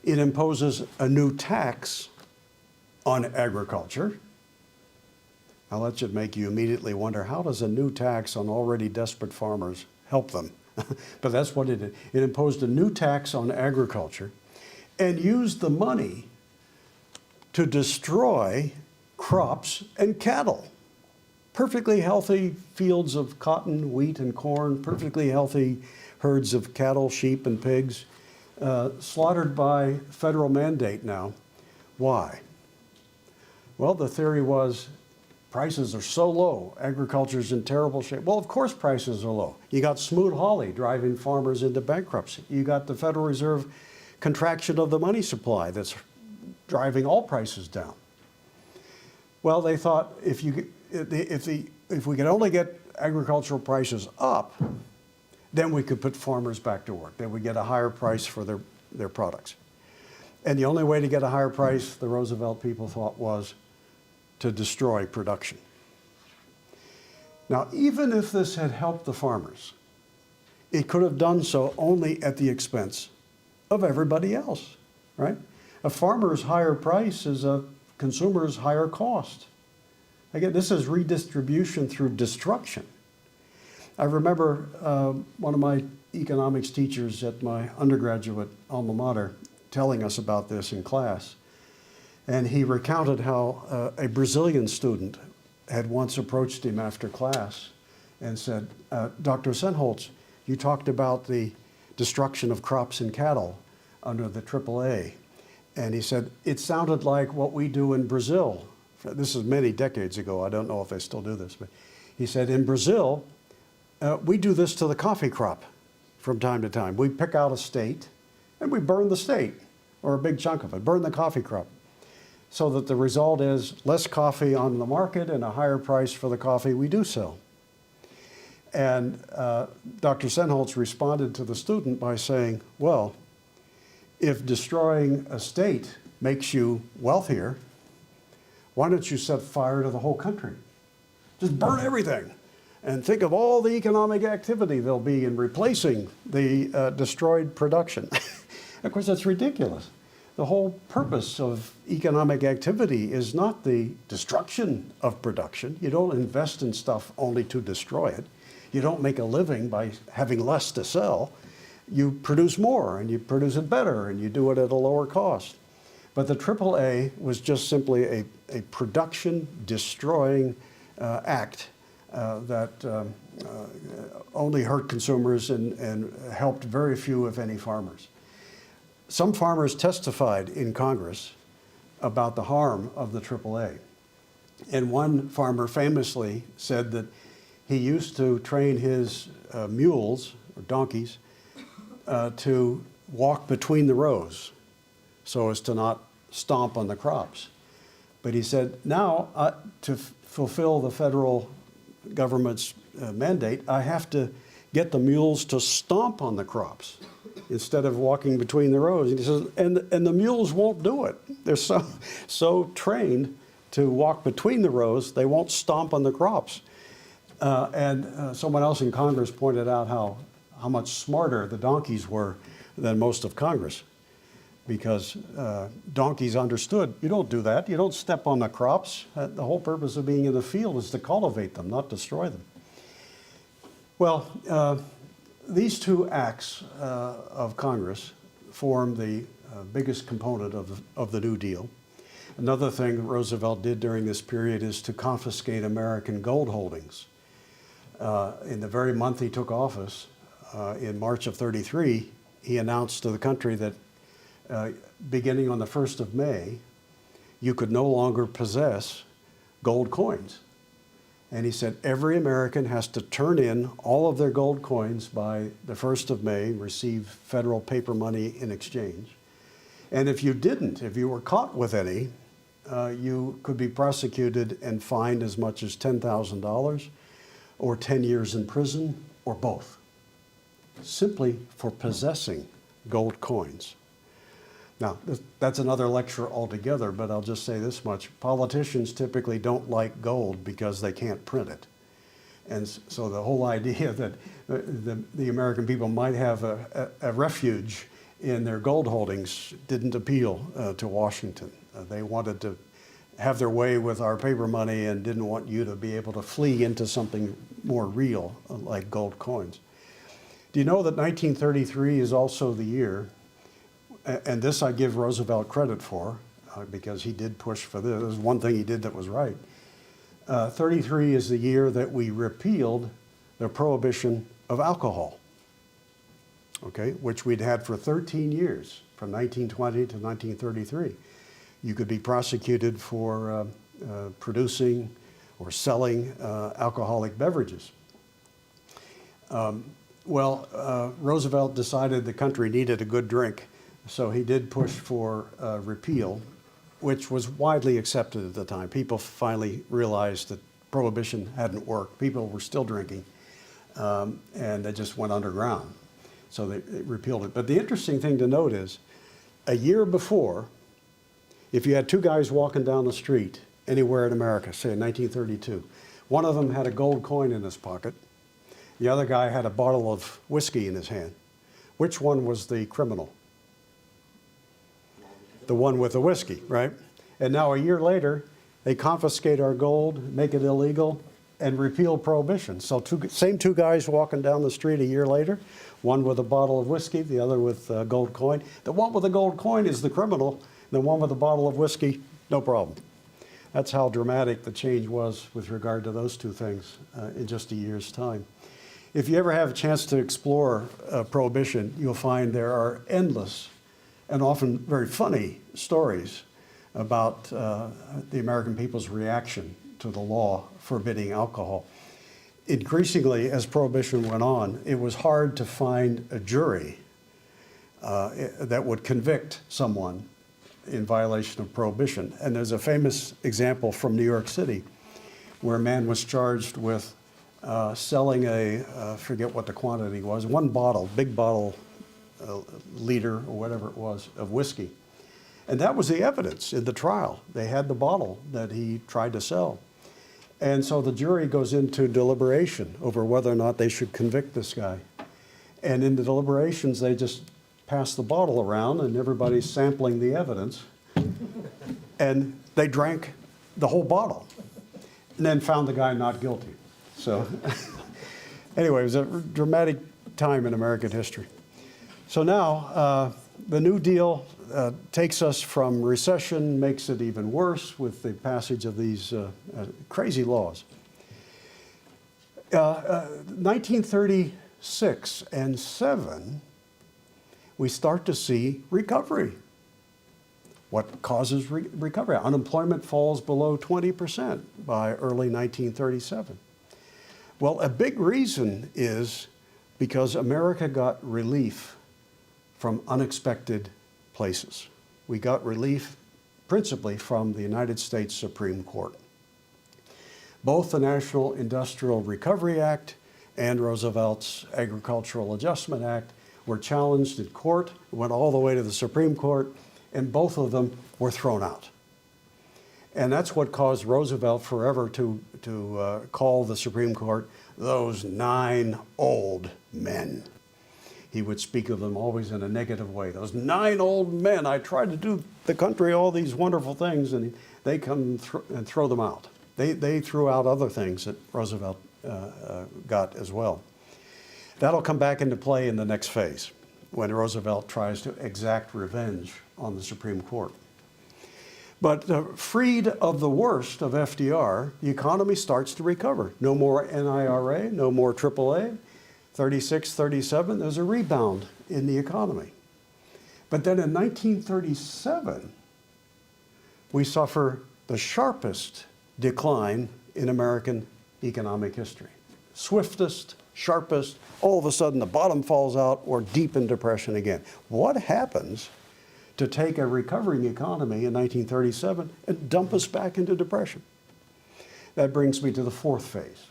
It imposes a new tax on agriculture. Now that should make you immediately wonder, how does a new tax on already desperate farmers help them? But that's what it did. It imposed a new tax on agriculture and used the money to destroy crops and cattle. Perfectly healthy fields of cotton, wheat, and corn, perfectly healthy herds of cattle, sheep, and pigs, slaughtered by federal mandate now. Why? Well, the theory was prices are so low, agriculture's in terrible shape. Well, of course prices are low. You got Smoot-Hawley driving farmers into bankruptcy. You got the Federal Reserve contraction of the money supply that's driving all prices down. Well, they thought if we could only get agricultural prices up, then we could put farmers back to work. Then we get a higher price for their products. And the only way to get a higher price, the Roosevelt people thought, was to destroy production. Now, even if this had helped the farmers, it could have done so only at the expense of everybody else, right? A farmer's higher price is a consumer's higher cost. Again, this is redistribution through destruction. I remember one of my economics teachers at my undergraduate alma mater telling us about this in class. And he recounted how a Brazilian student had once approached him after class and said, Dr. Senholz, you talked about the destruction of crops and cattle under the AAA. And he said, it sounded like what we do in Brazil. This is many decades ago. I don't know if they still do this. But he said, in Brazil, we do this to the coffee crop from time to time. We pick out a state and we burn the state, or a big chunk of it, burn the coffee crop, so that the result is less coffee on the market and a higher price for the coffee we do sell. And Dr. Senholz responded to the student by saying, well, if destroying a state makes you wealthier, why don't you set fire to the whole country? Just burn everything and think of all the economic activity there'll be in replacing the destroyed production. Of course, that's ridiculous. The whole purpose of economic activity is not the destruction of production. You don't invest in stuff only to destroy it. You don't make a living by having less to sell. You produce more, and you produce it better, and you do it at a lower cost. But the AAA was just simply a production-destroying act that only hurt consumers and helped very few, if any, farmers. Some farmers testified in Congress about the harm of the AAA. And one farmer famously said that he used to train his mules, or donkeys, to walk between the rows so as to not stomp on the crops. But he said, now, to fulfill the federal government's mandate, I have to get the mules to stomp on the crops instead of walking between the rows. And he says, and the mules won't do it. They're so trained to walk between the rows, they won't stomp on the crops. And someone else in Congress pointed out how much smarter the donkeys were than most of Congress, because donkeys understood, you don't do that. You don't step on the crops. The whole purpose of being in the field is to cultivate them, not destroy them. Well, these two acts of Congress form the biggest component of the New Deal. Another thing Roosevelt did during this period is to confiscate American gold holdings. In the very month he took office, in March of '33, he announced to the country that beginning on the 1st of May, you could no longer possess gold coins. And he said every American has to turn in all of their gold coins by the 1st of May, receive federal paper money in exchange. And if you didn't, if you were caught with any, you could be prosecuted and fined as much as $10,000 or 10 years in prison or both, simply for possessing gold coins. Now, that's another lecture altogether, but I'll just say this much. Politicians typically don't like gold because they can't print it. And so the whole idea that the American people might have a refuge in their gold holdings didn't appeal to Washington. They wanted to have their way with our paper money and didn't want you to be able to flee into something more real, like gold coins. Do you know that 1933 is also the year, and this I give Roosevelt credit for, because he did push for this. This is one thing he did that was right. 33 is the year that we repealed the prohibition of alcohol, okay, which we'd had for 13 years, from 1920 to 1933. You could be prosecuted for producing or selling alcoholic beverages. Roosevelt decided the country needed a good drink, so he did push for repeal, which was widely accepted at the time. People finally realized that prohibition hadn't worked. People were still drinking, and they just went underground. So they repealed it. But the interesting thing to note is, a year before, if you had two guys walking down the street anywhere in America, say in 1932, one of them had a gold coin in his pocket, the other guy had a bottle of whiskey in his hand. Which one was the criminal? the one with the whiskey, right? And now a year later, they confiscate our gold, make it illegal, and repeal prohibition. So same two guys walking down the street a year later, one with a bottle of whiskey, the other with a gold coin. The one with the gold coin is the criminal, the one with a bottle of whiskey, no problem. That's how dramatic the change was with regard to those two things in just a year's time. If you ever have a chance to explore Prohibition, you'll find there are endless and often very funny stories about the American people's reaction to the law forbidding alcohol. Increasingly, as Prohibition went on, it was hard to find a jury that would convict someone in violation of Prohibition. And there's a famous example from New York City where a man was charged with selling forget what the quantity was, one bottle, big bottle, liter or whatever it was, of whiskey. And that was the evidence in the trial. They had the bottle that he tried to sell. And so the jury goes into deliberation over whether or not they should convict this guy. And in the deliberations, they just pass the bottle around and everybody's sampling the evidence. And they drank the whole bottle and then found the guy not guilty. So anyway, it was a dramatic time in American history. So now the New Deal takes us from recession, makes it even worse with the passage of these crazy laws. 1936 and 7, we start to see recovery. What causes recovery? Unemployment falls below 20% by early 1937. Well, a big reason is because America got relief from unexpected places. We got relief principally from the United States Supreme Court. Both the National Industrial Recovery Act and Roosevelt's Agricultural Adjustment Act were challenged in court, went all the way to the Supreme Court, and both of them were thrown out. And that's what caused Roosevelt forever to call the Supreme Court those 9 old men. He would speak of them always in a negative way. Those 9 old men, I tried to do the country all these wonderful things, and they come and throw them out. They threw out other things that Roosevelt got as well. That'll come back into play in the next phase, when Roosevelt tries to exact revenge on the Supreme Court. But freed of the worst of FDR, the economy starts to recover. No more NIRA, no more AAA. 36, 37, there's a rebound in the economy. But then in 1937, we suffer the sharpest decline in American economic history. Swiftest, sharpest, all of a sudden the bottom falls out, we're deep in depression again. What happens to take a recovering economy in 1937 and dump us back into depression? That brings me to the 4th phase.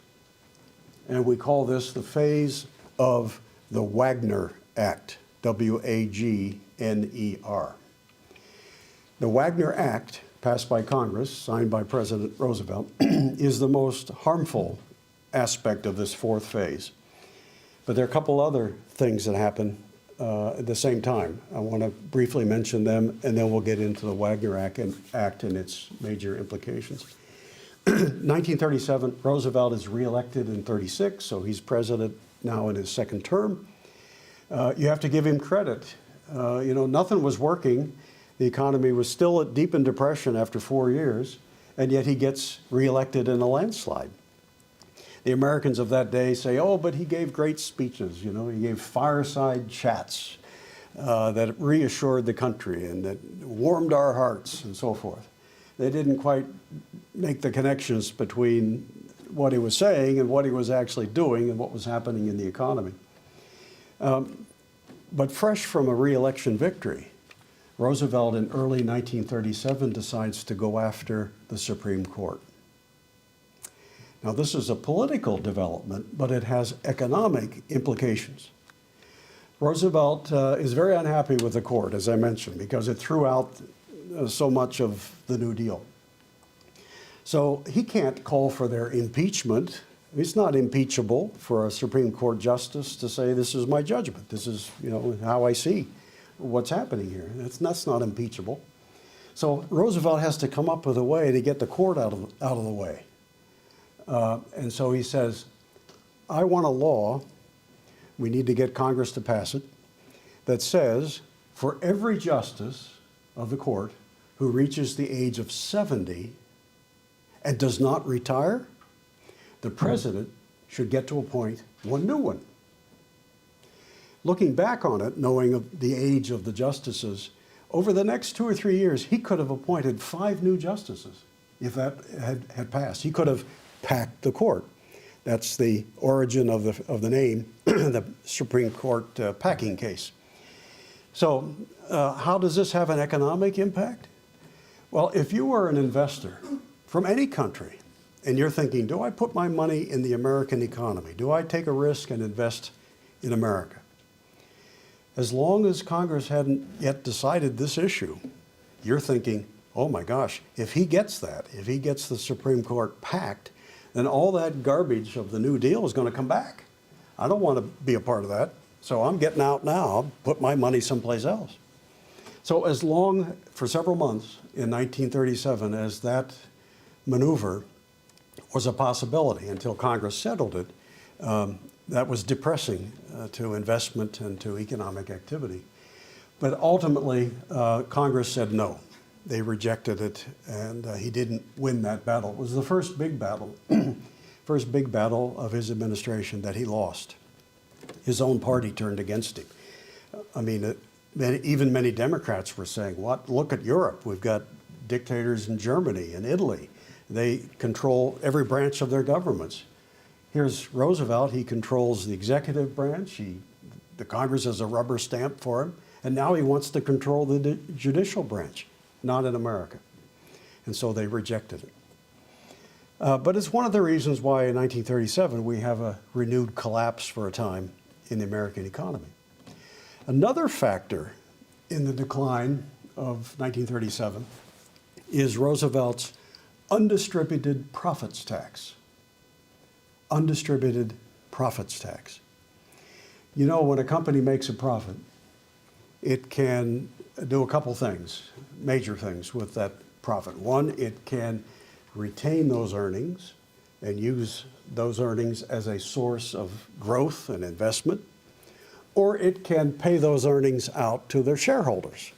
And we call this the phase of the Wagner Act, W-A-G-N-E-R. The Wagner Act, passed by Congress, signed by President Roosevelt, is the most harmful aspect of this 4th phase. But there are a couple other things that happen at the same time. I want to briefly mention them, and then we'll get into the Wagner Act and its major implications. 1937, Roosevelt is reelected in 36, so he's president now in his 2nd term. You have to give him credit. Nothing was working. The economy was still deep in depression after 4 years, and yet he gets reelected in a landslide. The Americans of that day say, oh, but he gave great speeches, he gave fireside chats that reassured the country and that warmed our hearts and so forth. They didn't quite make the connections between what he was saying and what he was actually doing and what was happening in the economy. But fresh from a re-election victory, Roosevelt in early 1937 decides to go after the Supreme Court. Now, this is a political development, but it has economic implications. Roosevelt is very unhappy with the court, as I mentioned, because it threw out so much of the New Deal. So he can't call for their impeachment. It's not impeachable for a Supreme Court justice to say, this is my judgment. This is, how I see what's happening here. That's not impeachable. So Roosevelt has to come up with a way to get the court out of the way. And so he says, I want a law, we need to get Congress to pass it, that says for every justice of the court who reaches the age of 70 and does not retire, the president should get to appoint one new one. Looking back on it, knowing of the age of the justices, over the next 2 or 3 years, he could have appointed 5 new justices if that had passed. He could have packed the court. That's the origin of the name, the Supreme Court packing case. So how does this have an economic impact? Well, if you were an investor from any country and you're thinking, do I put my money in the American economy? Do I take a risk and invest in America? As long as Congress hadn't yet decided this issue, you're thinking, oh my gosh, if he gets that, if he gets the Supreme Court packed, then all that garbage of the New Deal is going to come back. I don't want to be a part of that, so I'm getting out now. I'll put my money someplace else. So as long, for several months in 1937, as that maneuver was a possibility until Congress settled it, that was depressing to investment and to economic activity. But ultimately, Congress said no. They rejected it, and he didn't win that battle. It was the first big battle, first big battle of his administration that he lost. His own party turned against him. I mean, even many Democrats were saying, "What? Look at Europe. We've got dictators in Germany and Italy. They control every branch of their governments. Here's Roosevelt. He controls the executive branch. The Congress has a rubber stamp for him, and now he wants to control the judicial branch. Not in America." And so they rejected it. But it's one of the reasons why in 1937 we have a renewed collapse for a time in the American economy. Another factor in the decline of 1937 is Roosevelt's undistributed profits tax. Undistributed profits tax. You know, when a company makes a profit, it can do a couple things, major things with that profit. One, it can retain those earnings and use those earnings as a source of growth and investment, or it can pay those earnings out to their shareholders.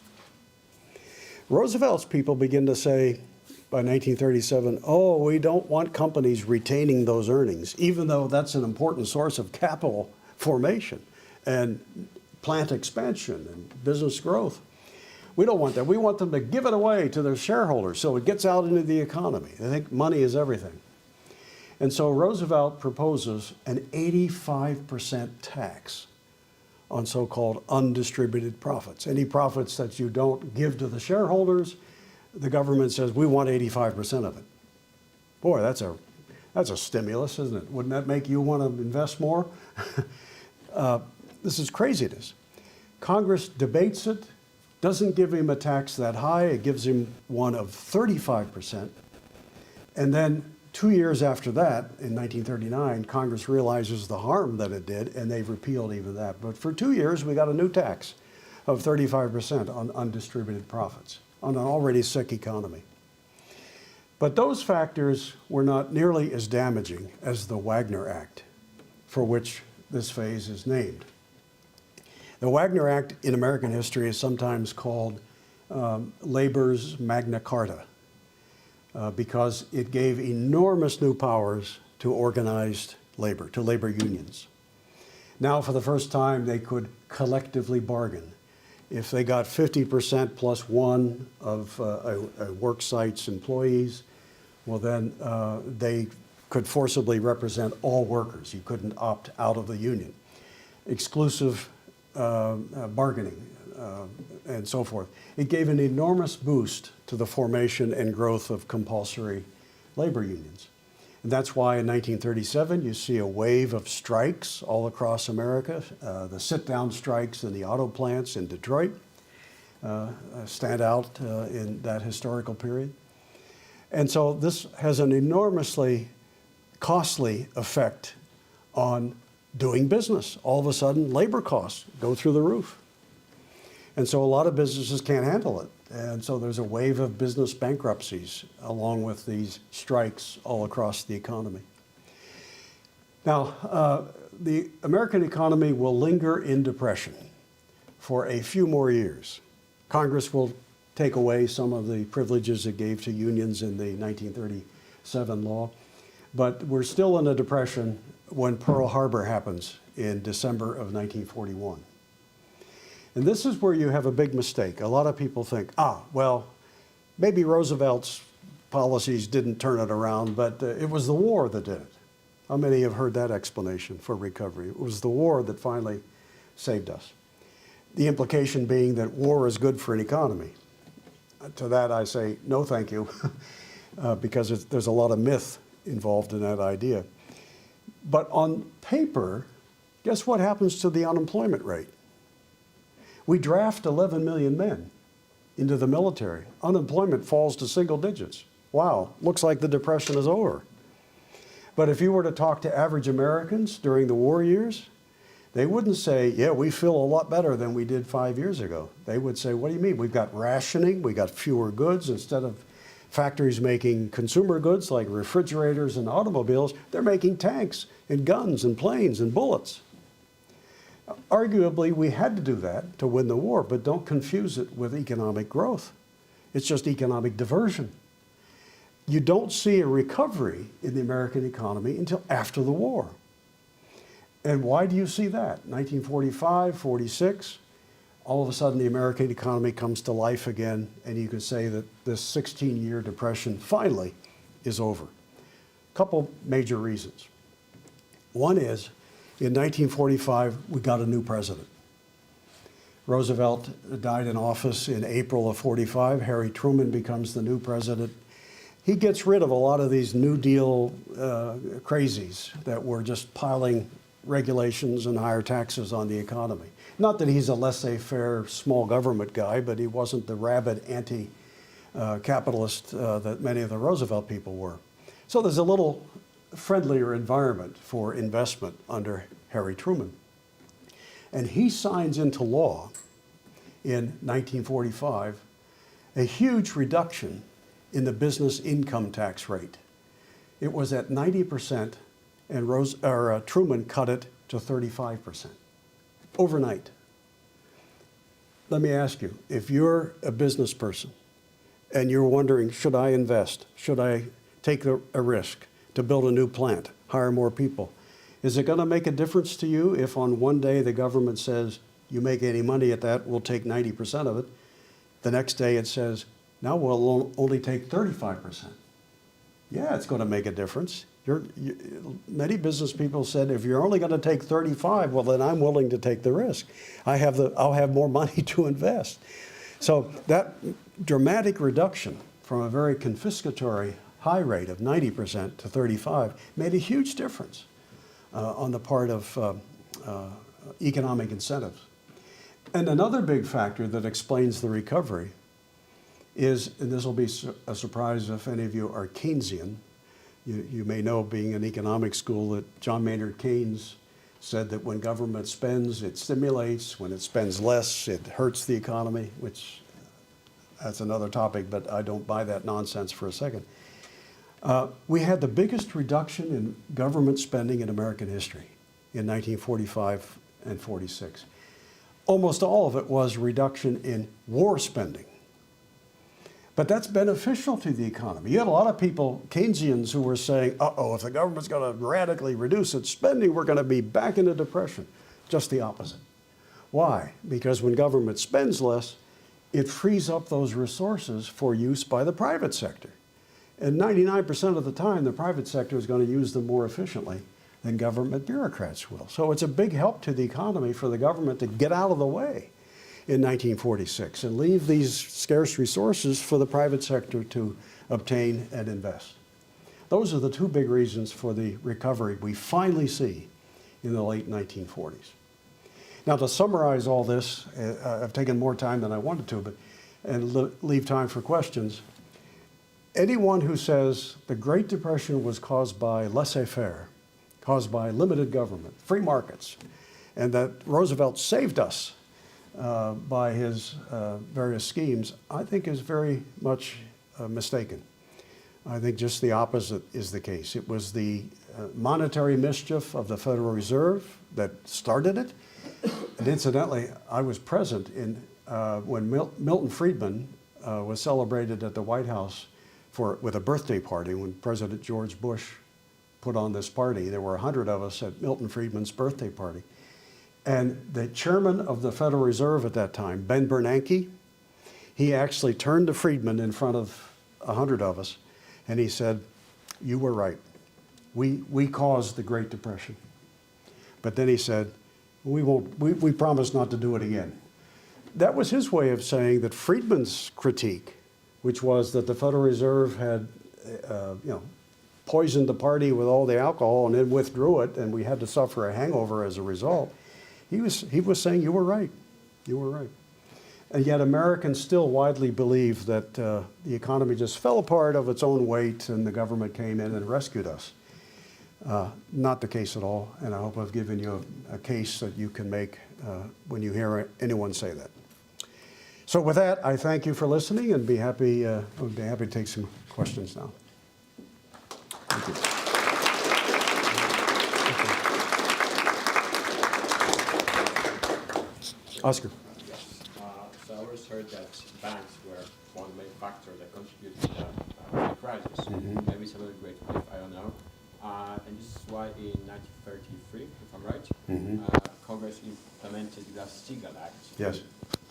Roosevelt's people begin to say by 1937, oh, we don't want companies retaining those earnings, even though that's an important source of capital formation and plant expansion and business growth. We don't want that. We want them to give it away to their shareholders so it gets out into the economy. They think money is everything. And so Roosevelt proposes an 85% tax on so-called undistributed profits. Any profits that you don't give to the shareholders, the government says, we want 85% of it. Boy, that's a stimulus, isn't it? Wouldn't that make you want to invest more? This is craziness. Congress debates it, doesn't give him a tax that high. It gives him one of 35%. And then 2 years after that, in 1939, Congress realizes the harm that it did, and they've repealed even that. But for 2 years, we got a new tax of 35% on undistributed profits on an already sick economy. But those factors were not nearly as damaging as the Wagner Act, for which this phase is named. The Wagner Act in American history is sometimes called labor's Magna Carta because it gave enormous new powers to organized labor, to labor unions. Now, for the first time, they could collectively bargain. If they got 50% plus one of a work site's employees, well then they could forcibly represent all workers. You couldn't opt out of the union. Exclusive bargaining and so forth. It gave an enormous boost to the formation and growth of compulsory labor unions. And that's why in 1937 you see a wave of strikes all across America. The sit-down strikes in the auto plants in Detroit stand out in that historical period. And so this has an enormously costly effect on doing business. All of a sudden, labor costs go through the roof. And so a lot of businesses can't handle it. And so there's a wave of business bankruptcies along with these strikes all across the economy. Now, the American economy will linger in depression for a few more years. Congress will take away some of the privileges it gave to unions in the 1937 law, but we're still in a depression when Pearl Harbor happens in December of 1941. And this is where you have a big mistake. A lot of people think, well, maybe Roosevelt's policies didn't turn it around, but it was the war that did it. How many have heard that explanation for recovery? It was the war that finally saved us. The implication being that war is good for an economy. To that I say, no thank you, because there's a lot of myth involved in that idea. But on paper, guess what happens to the unemployment rate? We draft 11 million men into the military. Unemployment falls to single digits. Wow, looks like the Depression is over. But if you were to talk to average Americans during the war years, they wouldn't say, yeah, we feel a lot better than we did 5 years ago. They would say, what do you mean? We've got rationing, we got fewer goods. Instead of factories making consumer goods like refrigerators and automobiles, they're making tanks and guns and planes and bullets. Arguably, we had to do that to win the war, but don't confuse it with economic growth. It's just economic diversion. You don't see a recovery in the American economy until after the war. And why do you see that? 1945, 46, all of a sudden the American economy comes to life again, and you can say that this 16-year depression finally is over. A couple major reasons. One is, in 1945, we got a new president. Roosevelt died in office in April of 45. Harry Truman becomes the new president. He gets rid of a lot of these New Deal crazies that were just piling regulations and higher taxes on the economy. Not that he's a laissez-faire small government guy, but he wasn't the rabid anti-capitalist that many of the Roosevelt people were. So there's a little friendlier environment for investment under Harry Truman. And he signs into law in 1945 a huge reduction in the business income tax rate. It was at 90%, and Truman cut it to 35%, overnight. Let me ask you, if you're a business person and you're wondering, should I invest? Should I take a risk to build a new plant, hire more people? Is it going to make a difference to you if on one day the government says, you make any money at that, we'll take 90% of it. The next day it says, now we'll only take 35%. Yeah, it's going to make a difference. Many business people said, if you're only going to take 35, well, then I'm willing to take the risk. I'll have more money to invest. So that dramatic reduction from a very confiscatory high rate of 90% to 35 made a huge difference on the part of economic incentives. And another big factor that explains the recovery is, and this will be a surprise if any of you are Keynesian, you may know, being in economic school, that John Maynard Keynes said that when government spends, it stimulates. When it spends less, it hurts the economy, which that's another topic, but I don't buy that nonsense for a second. We had the biggest reduction in government spending in American history in 1945 and 46. Almost all of it was reduction in war spending. But that's beneficial to the economy. You had a lot of people, Keynesians, who were saying, if the government's going to radically reduce its spending, we're going to be back in a depression. Just the opposite. Why? Because when government spends less, it frees up those resources for use by the private sector. And 99% of the time, the private sector is going to use them more efficiently than government bureaucrats will. So it's a big help to the economy for the government to get out of the way in 1946 and leave these scarce resources for the private sector to obtain and invest. Those are the two big reasons for the recovery we finally see in the late 1940s. Now, to summarize all this, I've taken more time than I wanted to, and leave time for questions. Anyone who says the Great Depression was caused by laissez-faire, caused by limited government, free markets, and that Roosevelt saved us by his various schemes, I think is very much mistaken. I think just the opposite is the case. It was the monetary mischief of the Federal Reserve that started it. And incidentally, I was present in when Milton Friedman was celebrated at the White House with a birthday party when President George Bush put on this party. There were 100 of us at Milton Friedman's birthday party. And the chairman of the Federal Reserve at that time, Ben Bernanke, he actually turned to Friedman in front of 100 of us, and he said, "You were right. We caused the Great Depression." But then he said, we promise not to do it again. That was his way of saying that Friedman's critique, which was that the Federal Reserve had poisoned the party with all the alcohol and then withdrew it, and we had to suffer a hangover as a result. He was saying, you were right. You were right. And yet Americans still widely believe that the economy just fell apart of its own weight and the government came in and rescued us. Not the case at all, and I hope I've given you a case that you can make when you hear anyone say that. So with that, I thank you for listening and be happy, I'd be happy to take some questions now. Thank you. Oscar. Yes. So I always heard that banks were one main factor that contributed to the crisis. Maybe it's a little great belief, I don't know. And this is why in 1933, if I'm right, Congress implemented the Glass-Steagall Act. Yes.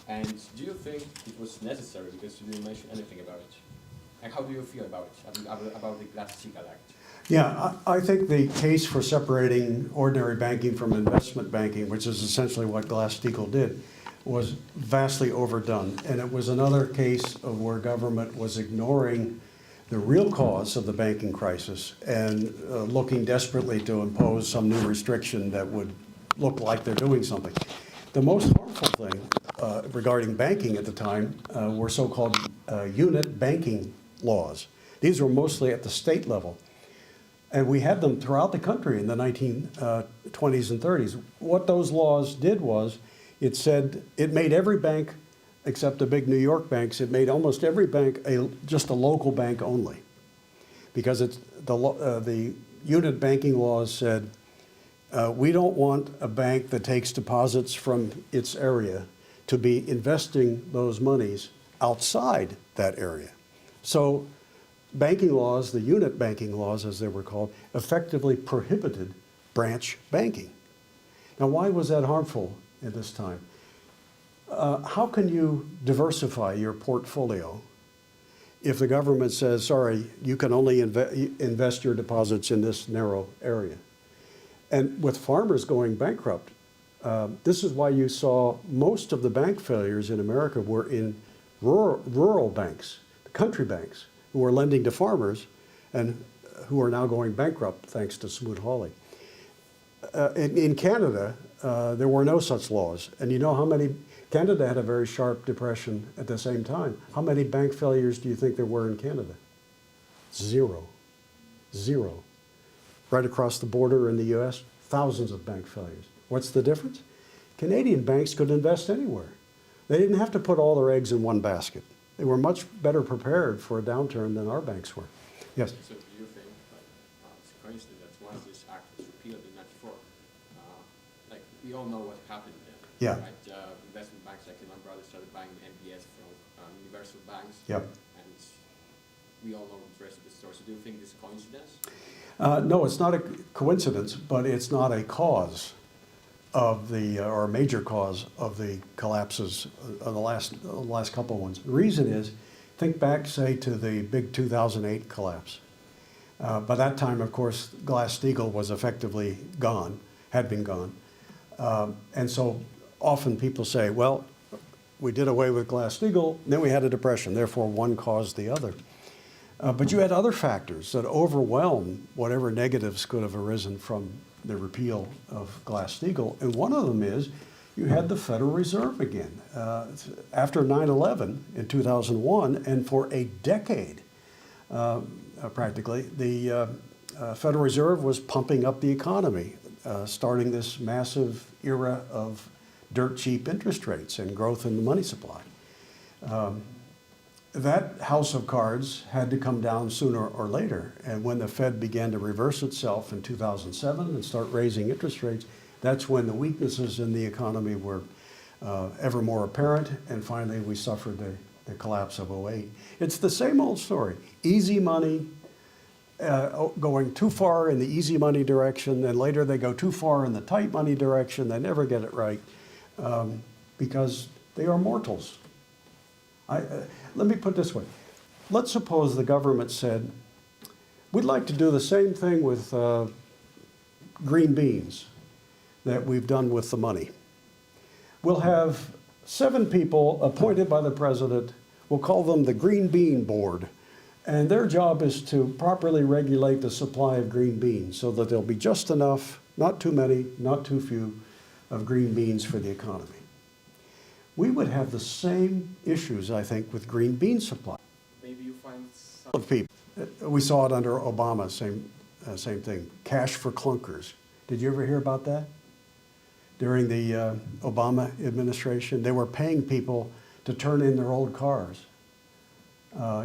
And do you think it was necessary, because you didn't mention anything about it? And how do you feel about it, about the Glass-Steagall Act? Yeah, I think the case for separating ordinary banking from investment banking, which is essentially what Glass-Steagall did, was vastly overdone. And it was another case of where government was ignoring the real cause of the banking crisis and looking desperately to impose some new restriction that would look like they're doing something. The most harmful thing regarding banking at the time were so-called unit banking laws. These were mostly at the state level. And we had them throughout the country in the 1920s and 30s. What those laws did was, it said, it made every bank, except the big New York banks, it made almost every bank just a local bank only. Because the unit banking laws said, we don't want a bank that takes deposits from its area to be investing those monies outside that area. So banking laws, the unit banking laws as they were called, effectively prohibited branch banking. Now, why was that harmful at this time? How can you diversify your portfolio if the government says, sorry, you can only invest your deposits in this narrow area? And with farmers going bankrupt, this is why you saw most of the bank failures in America were in rural banks, the country banks, who were lending to farmers and who are now going bankrupt thanks to Smoot-Hawley. In Canada, there were no such laws. And you know how many, Canada had a very sharp depression at the same time. How many bank failures do you think there were in Canada? Zero. Zero. Right across the border in the US, thousands of bank failures. What's the difference? Canadian banks could invest anywhere. They didn't have to put all their eggs in one basket. They were much better prepared for a downturn than our banks were. Yes? So do you think, it's a coincidence that once this act was repealed in 94, we all know what happened then. Yeah. Right? Investment banks like Lehman Brothers started buying MBS from universal banks. Yep. And we all know the rest of the story. So do you think this is a coincidence? No, it's not a coincidence, but it's not a cause of the, or a major cause of the collapses of the last couple of ones. The reason is, think back, say, to the big 2008 collapse. By that time, of course, Glass-Steagall was effectively gone, had been gone. And so often people say, well, we did away with Glass-Steagall, then we had a depression, therefore one caused the other. But you had other factors that overwhelm whatever negatives could have arisen from the repeal of Glass-Steagall. And one of them is you had the Federal Reserve again. After 9/11 in 2001, and for a decade, practically, the Federal Reserve was pumping up the economy, starting this massive era of dirt cheap interest rates and growth in the money supply. That house of cards had to come down sooner or later. And when the Fed began to reverse itself in 2007 and start raising interest rates, that's when the weaknesses in the economy were ever more apparent. And finally, we suffered the collapse of '08. It's the same old story. Easy money, going too far in the easy money direction, then later they go too far in the tight money direction. They never get it right because they are mortals. Let me put it this way. Let's suppose the government said, we'd like to do the same thing with green beans that we've done with the money. We'll have 7 people appointed by the president. We'll call them the Green Bean Board. And their job is to properly regulate the supply of green beans so that there'll be just enough, not too many, not too few, of green beans for the economy. We would have the same issues, I think, with green bean supply. Maybe you find some Of people. We saw it under Obama, same thing. Cash for clunkers. Did you ever hear about that? During the Obama administration, they were paying people to turn in their old cars.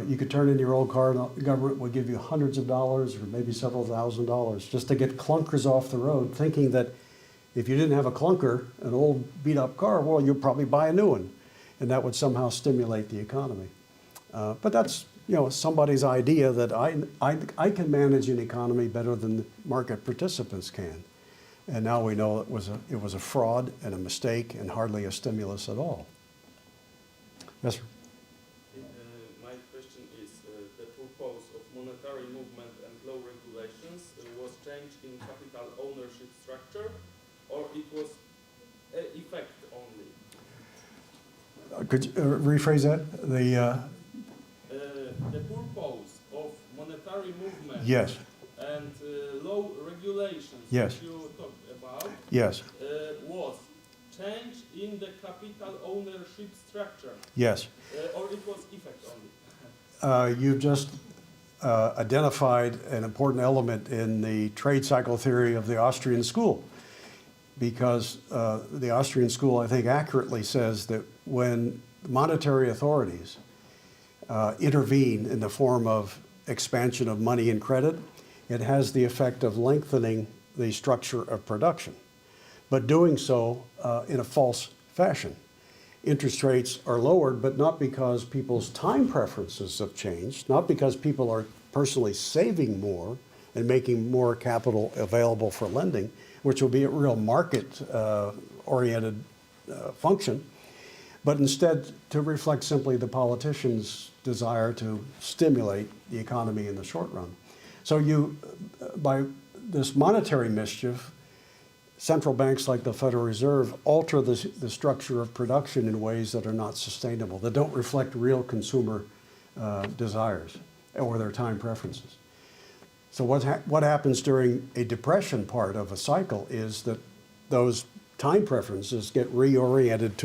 You could turn in your old car and the government would give you hundreds of dollars or maybe several $1,000s just to get clunkers off the road, thinking that if you didn't have a clunker, an old beat-up car, well, you'd probably buy a new one, and that would somehow stimulate the economy. But that's somebody's idea that I can manage an economy better than the market participants can. And now we know it was a fraud and a mistake and hardly a stimulus at all. Yes, sir. My question is, the purpose of monetary movement and law regulations was change in capital ownership structure, or it was an effect only? Could you rephrase that? The purpose of monetary movement Yes. and law regulations Yes. that you talked about Yes. was change in the capital ownership structure, Yes. or it was effect only? You've just identified an important element in the trade cycle theory of the Austrian school, because the Austrian school, I think, accurately says that when monetary authorities intervene in the form of expansion of money and credit, it has the effect of lengthening the structure of production, but doing so in a false fashion. Interest rates are lowered, but not because people's time preferences have changed, not because people are personally saving more and making more capital available for lending, which will be a real market-oriented function, but instead to reflect simply the politicians' desire to stimulate the economy in the short run. So by this monetary mischief, central banks like the Federal Reserve alter the structure of production in ways that are not sustainable, that don't reflect real consumer desires or their time preferences. So what happens during a depression part of a cycle is that those time preferences get reoriented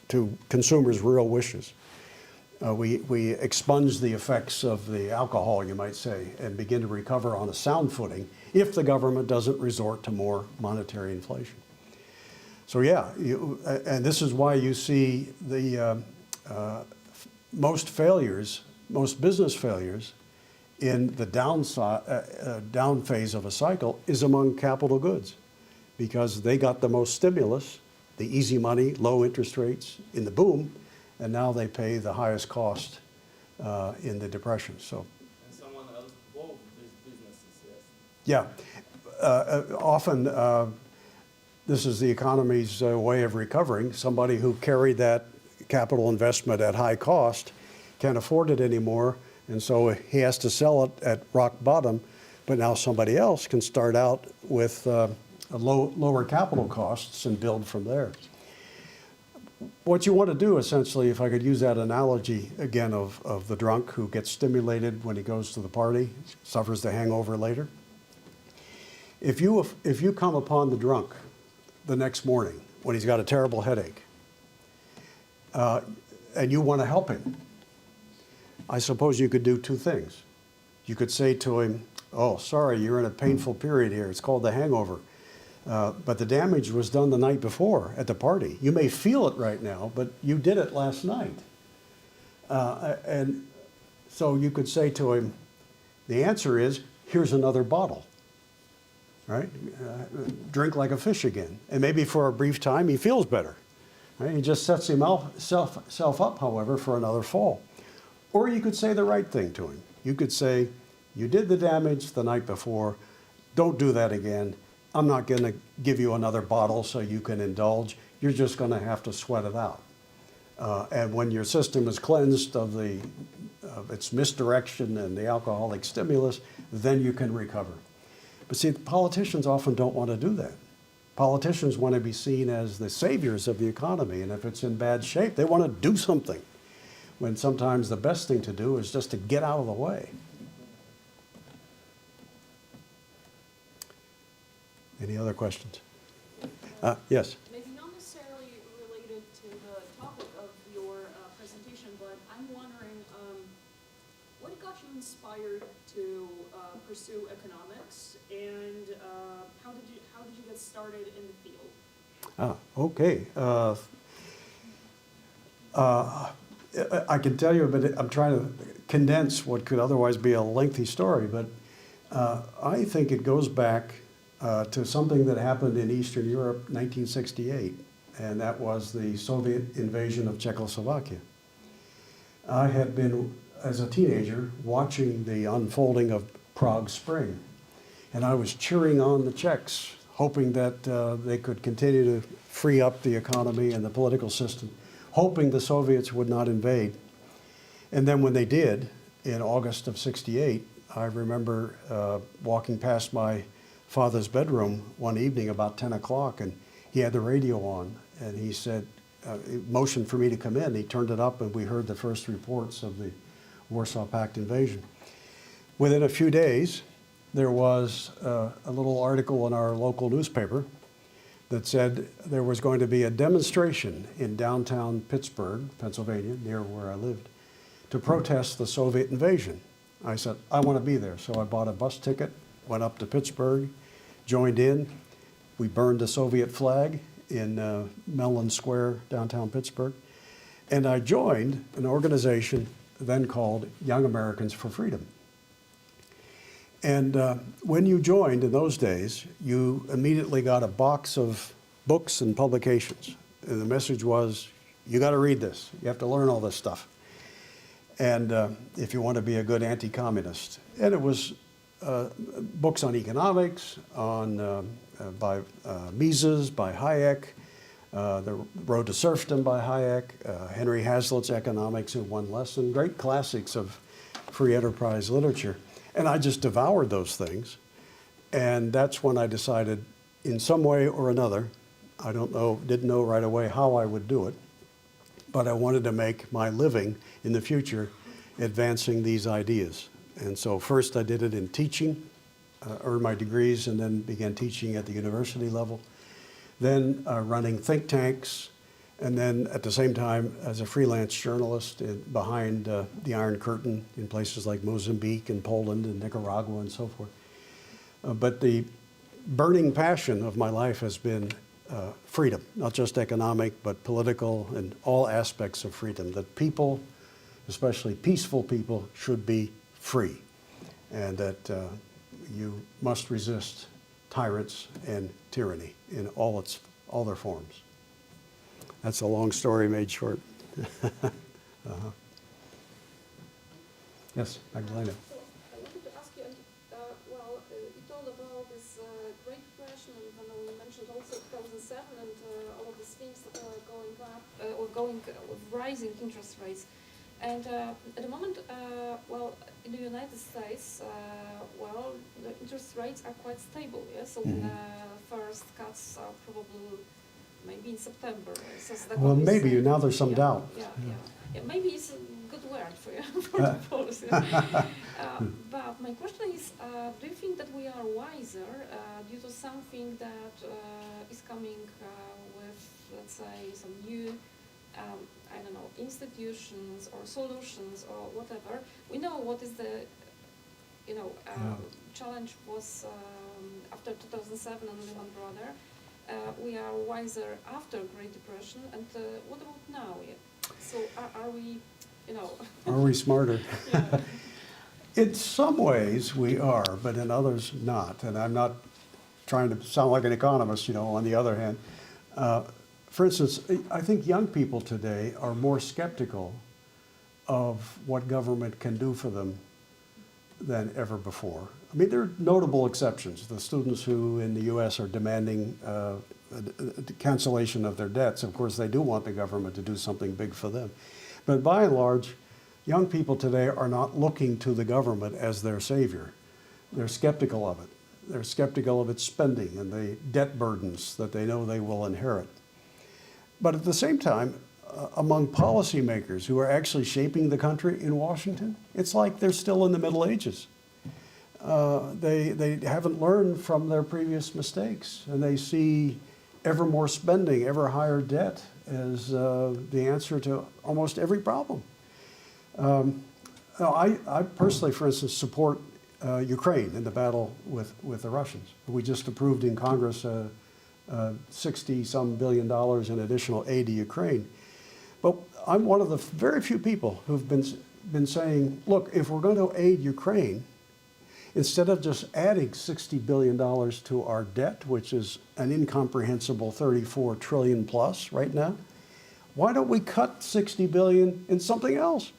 to consumers' real wishes. We expunge the effects of the alcohol, you might say, and begin to recover on a sound footing if the government doesn't resort to more monetary inflation. So yeah, and this is why you see the most business failures in the down phase of a cycle is among capital goods, because they got the most stimulus, the easy money, low interest rates in the boom, and now they pay the highest cost in the depression. So, And someone else bought these businesses, yeah, yes? often this is the economy's way of recovering. Somebody who carried that capital investment at high cost can't afford it anymore, and so he has to sell it at rock bottom, but now somebody else can start out with lower capital costs and build from there. What you want to do, essentially, if I could use that analogy again of the drunk who gets stimulated when he goes to the party, suffers the hangover later. If you come upon the drunk the next morning when he's got a terrible headache, and you want to help him, I suppose you could do two things. You could say to him, "Oh, sorry, you're in a painful period here. It's called the hangover. But the damage was done the night before at the party. You may feel it right now, but you did it last night. And so you could say to him, the answer is, here's another bottle, right? Drink like a fish again. And maybe for a brief time he feels better. Right? He just sets himself up, however, for another fall. Or you could say the right thing to him. You could say, you did the damage the night before, don't do that again. I'm not going to give you another bottle so you can indulge. You're just going to have to sweat it out. And when your system is cleansed of its misdirection and the alcoholic stimulus, then you can recover. But see, politicians often don't want to do that. Politicians want to be seen as the saviors of the economy, and if it's in bad shape, they want to do something, when sometimes the best thing to do is just to get out of the way. Any other questions? Yes? Maybe not necessarily related to the topic of your presentation, but I'm wondering what got you inspired to pursue economics, and how did you get started in the field? Okay. I can tell you, but I'm trying to condense what could otherwise be a lengthy story, but I think it goes back to something that happened in Eastern Europe, 1968, and that was the Soviet invasion of Czechoslovakia. I had been, as a teenager, watching the unfolding of Prague Spring, and I was cheering on the Czechs, hoping that they could continue to free up the economy and the political system, hoping the Soviets would not invade. And then when they did, in August of '68, I remember walking past my father's bedroom one evening about 10 o'clock, and he had the radio on, and he said, he motioned for me to come in. He turned it up, and we heard the first reports of the Warsaw Pact invasion. Within a few days, there was a little article in our local newspaper that said there was going to be a demonstration in downtown Pittsburgh, Pennsylvania, near where I lived, to protest the Soviet invasion. I said, I want to be there. So I bought a bus ticket, went up to Pittsburgh, joined in. We burned the Soviet flag in Mellon Square, downtown Pittsburgh. And I joined an organization then called Young Americans for Freedom. And when you joined in those days, you immediately got a box of books and publications. And the message was, you got to read this. You have to learn all this stuff. And if you want to be a good anti-communist. And it was books on economics, by Mises, by Hayek, The Road to Serfdom by Hayek, Henry Hazlitt's Economics in One Lesson, great classics of free enterprise literature. And I just devoured those things. And that's when I decided, in some way or another, I don't know, didn't know right away how I would do it, but I wanted to make my living in the future advancing these ideas. And so first I did it in teaching, earned my degrees, and then began teaching at the university level. Then running think tanks, and then at the same time as a freelance journalist behind the Iron Curtain in places like Mozambique and Poland and Nicaragua and so forth. But the burning passion of my life has been freedom, not just economic, but political and all aspects of freedom. That people, especially peaceful people, should be free, and that you must resist tyrants and tyranny in all their forms. That's a long story made short. Yes, Magdalena. So I wanted to ask you, you told about this Great Depression, and you mentioned also 2007 and all of these things that are going up, or with rising interest rates. And at the moment, in the United States, the interest rates are quite stable, yeah? So the first cuts are probably maybe in September. Well, maybe, now there's some doubt. Yeah, maybe it's a good word for you, for the policy. But my question is, do you think that we are wiser due to something that is coming with, let's say, some new I don't know, institutions or solutions or whatever? We know what is the, challenge was after 2007 and Lehman Brothers. We are wiser after Great Depression, and what about now? So are we, you know? Are we smarter? Yeah. In some ways we are, but in others not. And I'm not trying to sound like an economist, you know, on the other hand. For instance, I think young people today are more skeptical of what government can do for them than ever before. I mean, there are notable exceptions. The students who in the US are demanding cancellation of their debts, of course, they do want the government to do something big for them. But by and large, young people today are not looking to the government as their savior. They're skeptical of it. They're skeptical of its spending and the debt burdens that they know they will inherit. But at the same time, among policymakers who are actually shaping the country in Washington, it's like they're still in the Middle Ages. They haven't learned from their previous mistakes, and they see ever more spending, ever higher debt as the answer to almost every problem. I personally, for instance, support Ukraine in the battle with the Russians. We just approved in Congress $60-some billion in additional aid to Ukraine. But I'm one of the very few people who've been saying, look, if we're going to aid Ukraine, instead of just adding $60 billion to our debt, which is an incomprehensible 34 trillion plus right now, why don't we cut 60 billion in something else?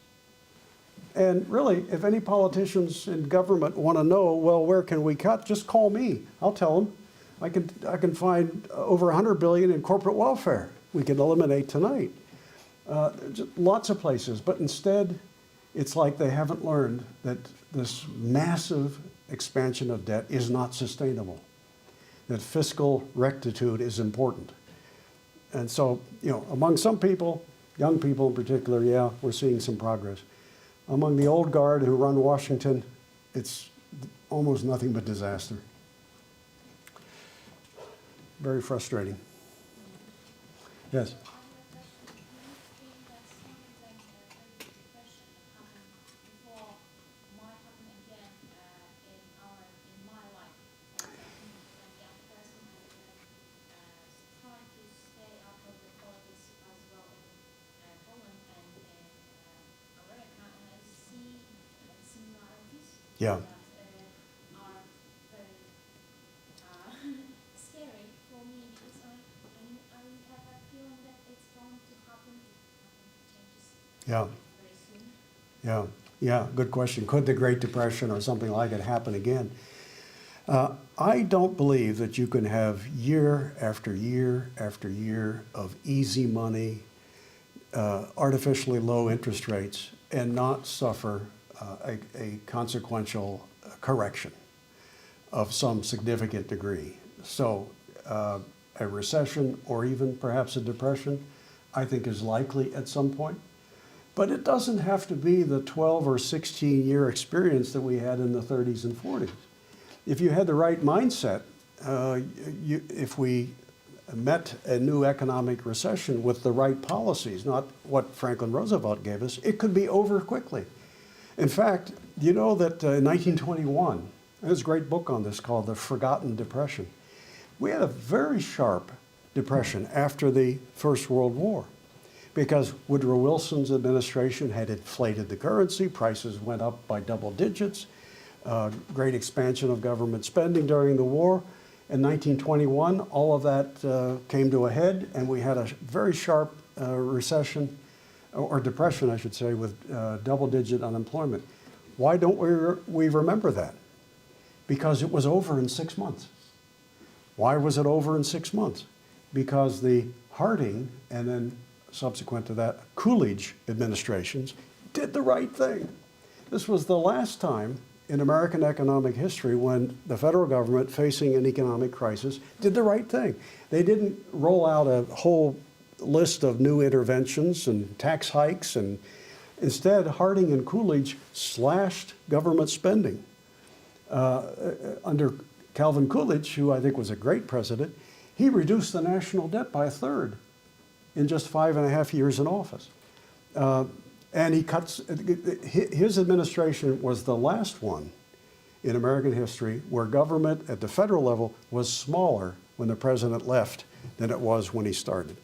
And really, if any politicians in government want to know, well, where can we cut? Just call me. I'll tell them. I can find over 100 billion in corporate welfare we can eliminate tonight. Lots of places, but instead, it's like they haven't learned that this massive expansion of debt is not sustainable, that fiscal rectitude is important. And so, you know, among some people, young people in particular, yeah, we're seeing some progress. Among the old guard who run Washington, it's almost nothing but disaster. Very frustrating. Yes? Yeah. Are very scary for me because I have a feeling that it's going to happen if nothing changes very soon. Yeah, yeah, good question. Could the Great Depression or something like it happen again? I don't believe that you can have year after year after year of easy money, artificially low interest rates, and not suffer a consequential correction of some significant degree. So a recession or even perhaps a depression, I think is likely at some point. But it doesn't have to be the 12 or 16 year experience that we had in the 30s and 40s. If you had the right mindset, if we met a new economic recession with the right policies, not what Franklin Roosevelt gave us, it could be over quickly. In fact, you know that in 1921, there's a great book on this called The Forgotten Depression. We had a very sharp depression after the First World War because Woodrow Wilson's administration had inflated the currency, prices went up by double digits, great expansion of government spending during the war. In 1921, all of that came to a head, and we had a very sharp recession, or depression, I should say, with double-digit unemployment. Why don't we remember that? Because it was over in 6 months. Why was it over in 6 months? Because the Harding, and then subsequent to that, Coolidge administrations did the right thing. This was the last time in American economic history when the federal government, facing an economic crisis, did the right thing. They didn't roll out a whole list of new interventions and tax hikes, and instead Harding and Coolidge slashed government spending. Under Calvin Coolidge, who I think was a great president, he reduced the national debt by 1/3 in just 5.5 years in office. And he cuts, his administration was the last one in American history where government at the federal level was smaller when the president left than it was when he started.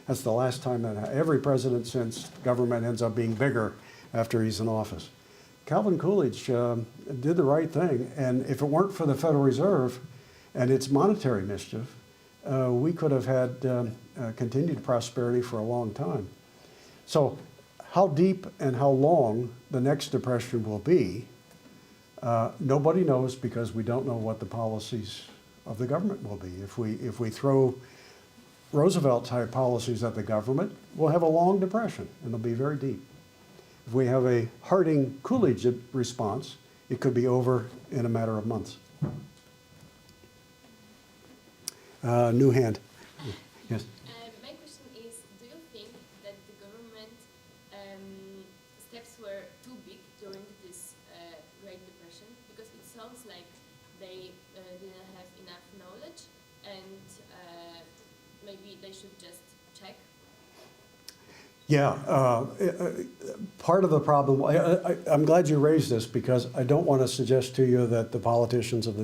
That's the last time that every president since government ends up being bigger after he's in office. Calvin Coolidge did the right thing, and if it weren't for the Federal Reserve and its monetary mischief, we could have had continued prosperity for a long time. So how deep and how long the next depression will be, nobody knows, because we don't know what the policies of the government will be. If we throw Roosevelt-type policies at the government, we'll have a long depression, and it'll be very deep. If we have a Harding-Coolidge response, it could be over in a matter of months. New hand. Yes. My question is, do you think that the government steps were too big during this Great Depression? Because it sounds like they didn't have enough knowledge, and maybe they should just check. Yeah, part of the problem, I'm glad you raised this, because I don't want to suggest to you that the politicians of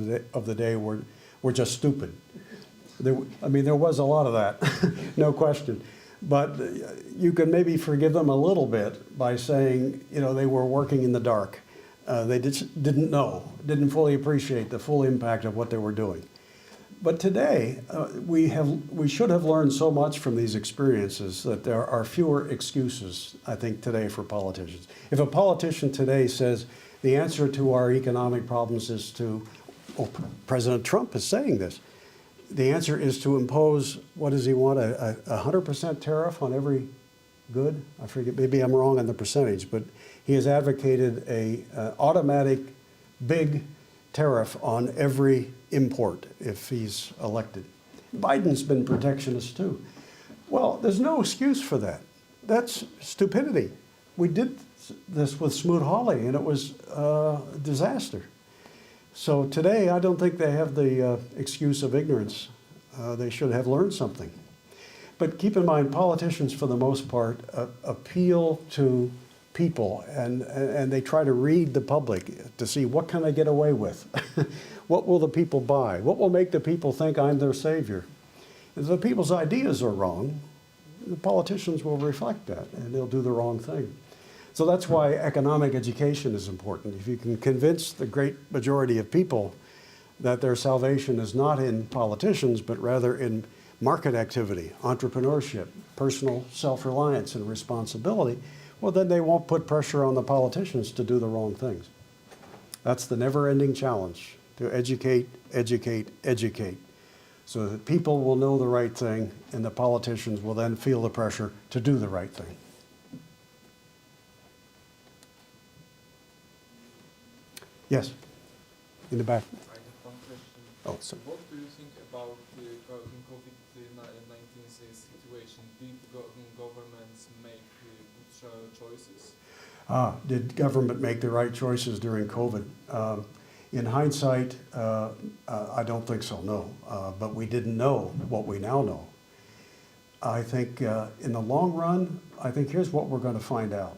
the day were just stupid. I mean, there was a lot of that, no question. But you could maybe forgive them a little bit by saying, you know, they were working in the dark. They didn't know, didn't fully appreciate the full impact of what they were doing. But today, we should have learned so much from these experiences that there are fewer excuses, I think, today for politicians. If a politician today says the answer to our economic problems is to, oh, President Trump is saying this, the answer is to impose, what does he want, a 100% tariff on every good? I forget, maybe I'm wrong on the percentage, but he has advocated a automatic big tariff on every import if he's elected. Biden's been protectionist too. Well, there's no excuse for that. That's stupidity. We did this with Smoot-Hawley, and it was a disaster. So today, I don't think they have the excuse of ignorance. They should have learned something. But keep in mind, politicians, for the most part, appeal to people, and they try to read the public to see, what can I get away with? What will the people buy? What will make the people think I'm their savior? If the people's ideas are wrong, the politicians will reflect that, and they'll do the wrong thing. So that's why economic education is important. If you can convince the great majority of people that their salvation is not in politicians, but rather in market activity, entrepreneurship, personal self-reliance and responsibility, well, then they won't put pressure on the politicians to do the wrong things. That's the never-ending challenge, to educate, educate, educate, so that people will know the right thing, and the politicians will then feel the pressure to do the right thing. Yes, in the back. I have one question. Oh, sorry. What do you think about the COVID-19 situation? Did governments make good choices? Did government make the right choices during COVID? In hindsight, I don't think so, no. But we didn't know what we now know. I think in the long run, I think here's what we're going to find out.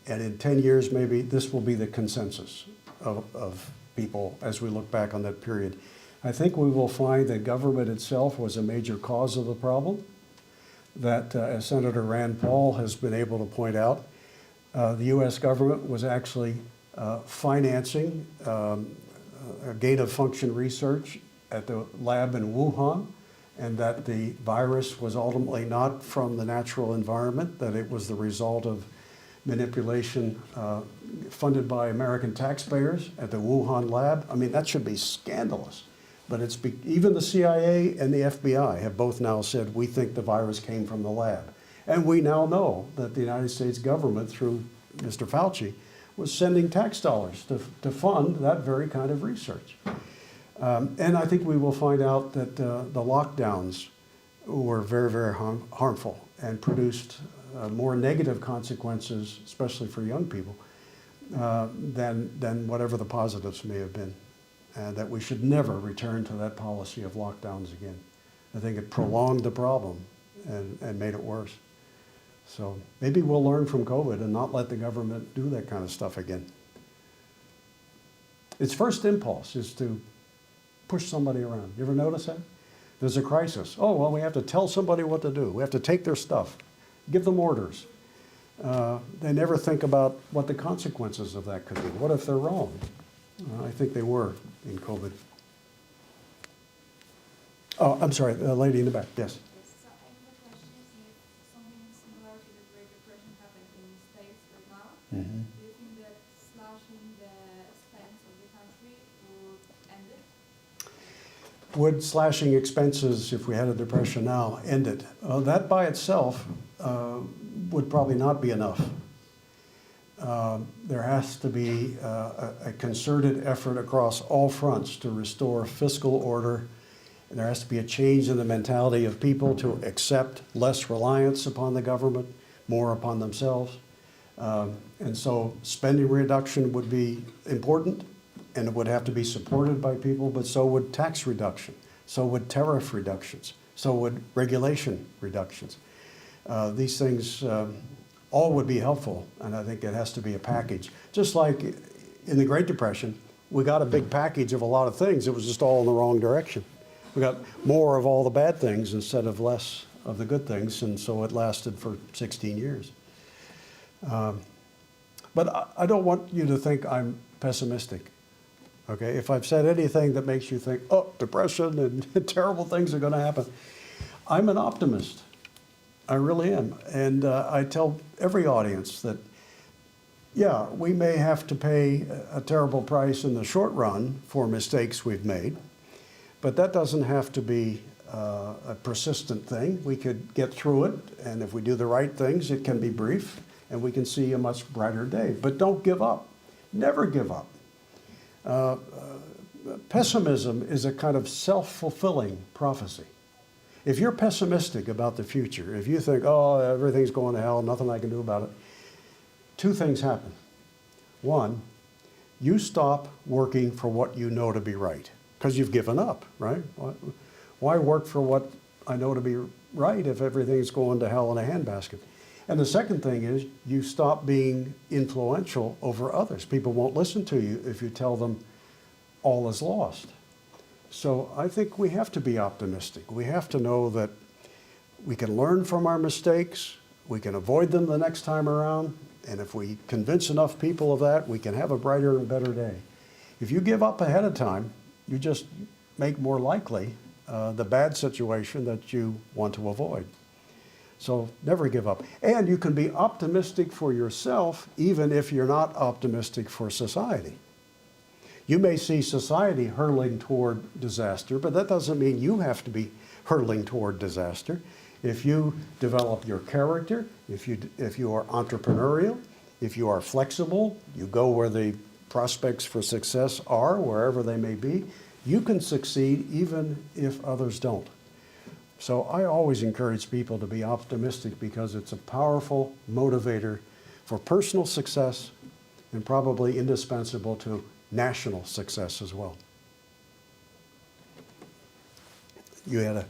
And in 10 years, maybe this will be the consensus of people as we look back on that period. I think we will find that government itself was a major cause of the problem, that as Senator Rand Paul has been able to point out, the U.S. government was actually financing gain-of-function research at the lab in Wuhan, and that the virus was ultimately not from the natural environment, that it was the result of manipulation funded by American taxpayers at the Wuhan lab. I mean, that should be scandalous. But even the CIA and the FBI have both now said, we think the virus came from the lab. And we now know that the United States government, through Mr. Fauci, was sending tax dollars to fund that very kind of research. And I think we will find out that the lockdowns were very, very harmful and produced more negative consequences, especially for young people, than whatever the positives may have been. And that we should never return to that policy of lockdowns again. I think it prolonged the problem and made it worse. So maybe we'll learn from COVID and not let the government do that kind of stuff again. Its first impulse is to push somebody around. You ever notice that? There's a crisis. Oh, well, we have to tell somebody what to do. We have to take their stuff, give them orders. They never think about what the consequences of that could be. What if they're wrong? I think they were in COVID. Oh, I'm sorry, the lady in the back, yes. Yes, so I have a question. If something similar to the Great Depression happened in the States right now, Mhm. do you think that slashing the expense of the country would end it? Would slashing expenses, if we had a depression now, end it? That by itself would probably not be enough. There has to be a concerted effort across all fronts to restore fiscal order. And there has to be a change in the mentality of people to accept less reliance upon the government, more upon themselves. And so spending reduction would be important, and it would have to be supported by people, but so would tax reduction, so would tariff reductions, so would regulation reductions. These things all would be helpful, and I think it has to be a package. Just like in the Great Depression, we got a big package of a lot of things. It was just all in the wrong direction. We got more of all the bad things instead of less of the good things, and so it lasted for 16 years. But I don't want you to think I'm pessimistic. Okay, if I've said anything that makes you think, oh, depression and terrible things are going to happen, I'm an optimist. I really am. And I tell every audience that, yeah, we may have to pay a terrible price in the short run for mistakes we've made, but that doesn't have to be a persistent thing. We could get through it, and if we do the right things, it can be brief, and we can see a much brighter day. But don't give up. Never give up. Pessimism is a kind of self-fulfilling prophecy. If you're pessimistic about the future, if you think, oh, everything's going to hell, nothing I can do about it, two things happen. One, you stop working for what you know to be right, because you've given up, right? Why work for what I know to be right if everything's going to hell in a handbasket? And the second thing is you stop being influential over others. People won't listen to you if you tell them all is lost. So I think we have to be optimistic. We have to know that we can learn from our mistakes, we can avoid them the next time around, and if we convince enough people of that, we can have a brighter and better day. If you give up ahead of time, you just make more likely the bad situation that you want to avoid. So never give up. And you can be optimistic for yourself even if you're not optimistic for society. You may see society hurtling toward disaster, but that doesn't mean you have to be hurtling toward disaster. If you develop your character, if you are entrepreneurial, if you are flexible, you go where the prospects for success are, wherever they may be, you can succeed even if others don't. So I always encourage people to be optimistic because it's a powerful motivator for personal success and probably indispensable to national success as well. You had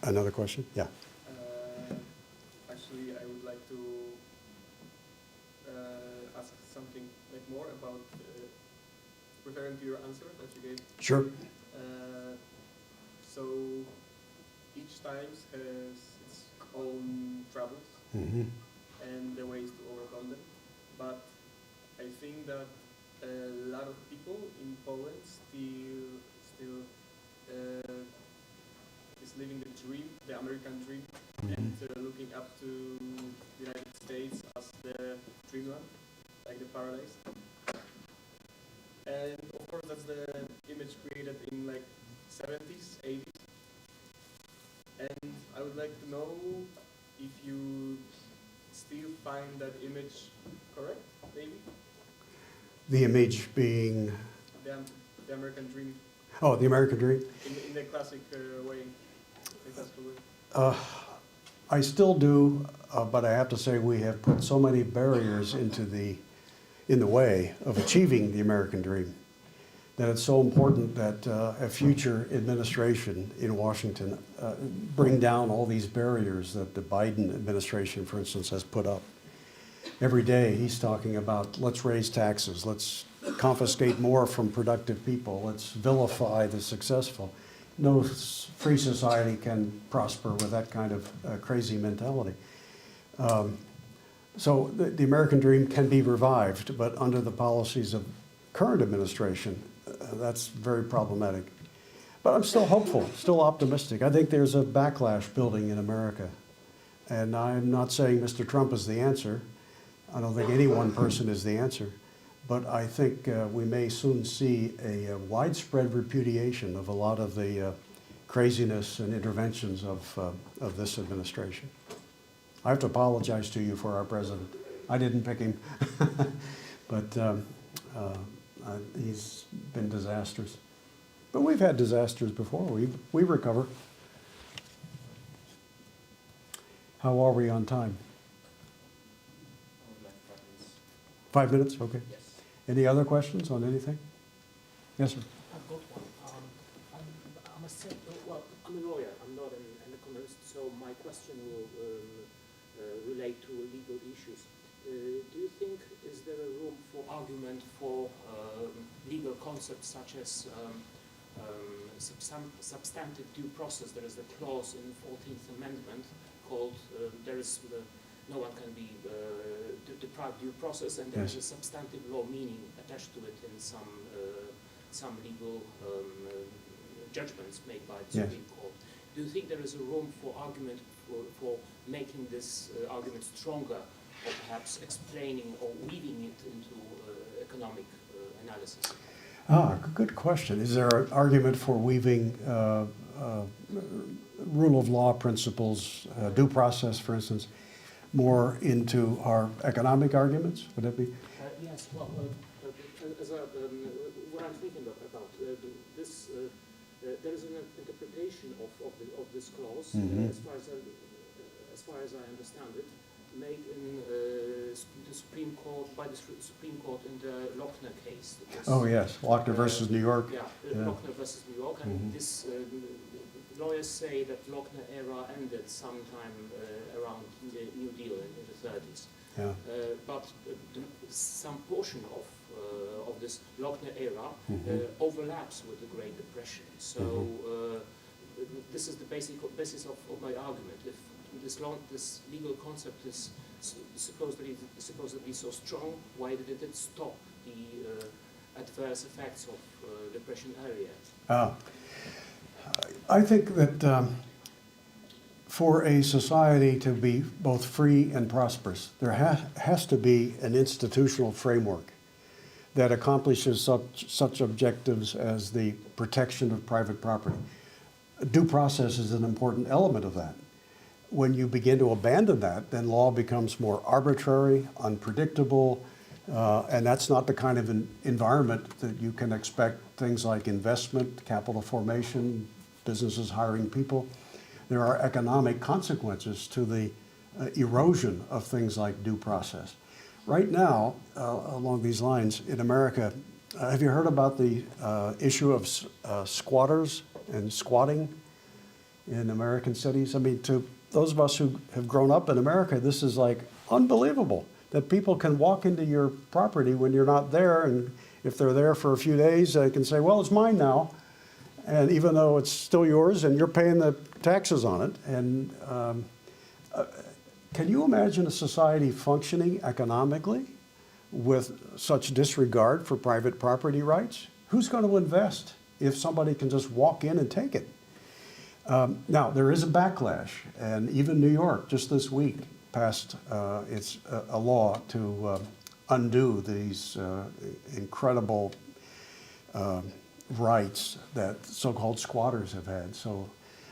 another question? Yeah. Actually, I would like to ask something like more about referring to your answer that you gave. Sure. So each time has its own troubles Mm-hmm. and the ways to overcome them. But I think that a lot of people in Poland still is living the dream, the American dream, and looking up to the United States as the dreamland, like the paradise. And of course, that's the image created in like 70s, 80s. And I would like to know if you still find that image correct, maybe? The image being, The American dream oh, the American dream. in the classic way. That's the way. I still do, but I have to say we have put so many barriers in the way of achieving the American dream that it's so important that a future administration in Washington bring down all these barriers that the Biden administration, for instance, has put up. Every day he's talking about let's raise taxes, let's confiscate more from productive people. Let's vilify the successful. No free society can prosper with that kind of crazy mentality. So the American dream can be revived, but under the policies of current administration, that's very problematic. But I'm still hopeful, still optimistic. I think there's a backlash building in America. And I'm not saying Mr. Trump is the answer. I don't think any one person is the answer. But I think we may soon see a widespread repudiation of a lot of the craziness and interventions of this administration. I have to apologize to you for our president. I didn't pick him, but he's been disastrous. But we've had disasters before. We recover. How are we on time? Like 5 minutes. 5 minutes? Okay. Yes. Any other questions on anything? Yes, sir. I've got one. I must say, well, I'm a lawyer. I'm not an economist, so my question will relate to legal issues. Do you think is there a room for argument for legal concepts such as substantive due process? There is a clause in the 14th Amendment called no one can be deprived due process, and there is a substantive law meaning attached to it in some legal judgments made by the Supreme Court. Do you think there is a room for argument for making this argument stronger, or perhaps explaining or weaving it into economic analysis? Good question. Is there an argument for weaving rule of law principles, due process, for instance, more into our economic arguments? Would that be? Yes. Well, what I'm thinking about this, there is an interpretation of this clause, as far as I understand it, made in the Supreme Court by the Supreme Court in the Lochner case. Oh yes, Lochner versus New York. Yeah, Lochner versus New York, and this lawyers say that Lochner era ended sometime around the New Deal in the 30s. Yeah. But some portion of this Lochner era overlaps with the Great Depression. So this is the basis of my argument. If this legal concept is supposedly so strong, why did it stop the adverse effects of Depression area? I think that for a society to be both free and prosperous, there has to be an institutional framework that accomplishes such objectives as the protection of private property. Due process is an important element of that. When you begin to abandon that, then law becomes more arbitrary, unpredictable, and that's not the kind of environment that you can expect things like investment, capital formation, businesses hiring people. There are economic consequences to the erosion of things like due process. Right now, along these lines, in America, have you heard about the issue of squatters and squatting in American cities? I mean, to those of us who have grown up in America, this is like unbelievable that people can walk into your property when you're not there, and if they're there for a few days, they can say, well, it's mine now. And even though it's still yours and you're paying the taxes on it. And can you imagine a society functioning economically with such disregard for private property rights? Who's going to invest if somebody can just walk in and take it? Now, there is a backlash, and even New York just this week passed a law to undo these incredible rights that so-called squatters have had. So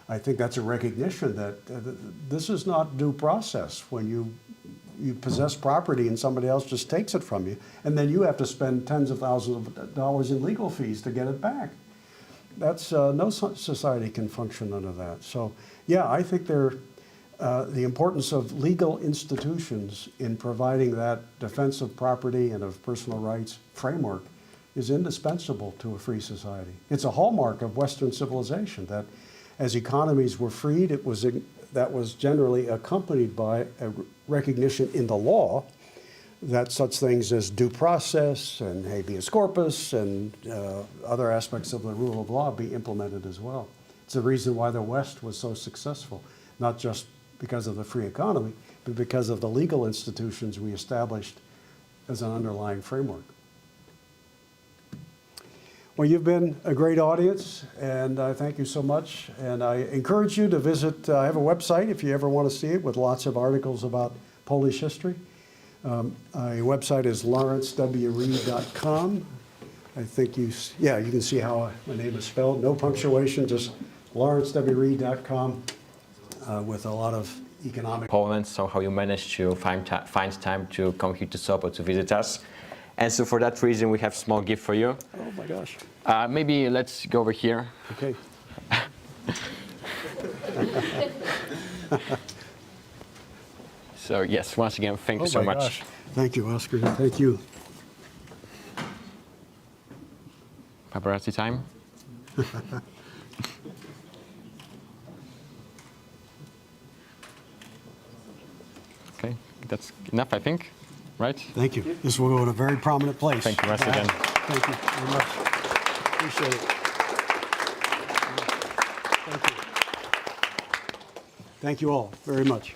I think that's a recognition that this is not due process when you possess property and somebody else just takes it from you, and then you have to spend tens of thousands of dollars in legal fees to get it back. That's no society can function under that. So yeah, I think the importance of legal institutions in providing that defense of property and of personal rights framework is indispensable to a free society. It's a hallmark of Western civilization that as economies were freed, that was generally accompanied by a recognition in the law that such things as due process and habeas corpus and other aspects of the rule of law be implemented as well. It's the reason why the West was so successful, not just because of the free economy, but because of the legal institutions we established as an underlying framework. Well, you've been a great audience, and I thank you so much. And I encourage you to visit, I have a website if you ever want to see it, with lots of articles about Polish history. A website is lawrencewreed.com. I think you can see how my name is spelled. No punctuation, just lawrencewreed.com with a lot of economic. Poland, so how you managed to find time to come here to Sopot to visit us. And so for that reason, we have a small gift for you. Oh my gosh. Maybe let's go over here. Okay. So yes, once again, thank you so much. Gosh. Thank you, Oscar. Thank you. Paparazzi time. Okay, that's enough, I think. Right? Thank you. This will go in a very prominent place. Thank you once again. Thank you very much. Appreciate it. Thank you. Thank you all very much.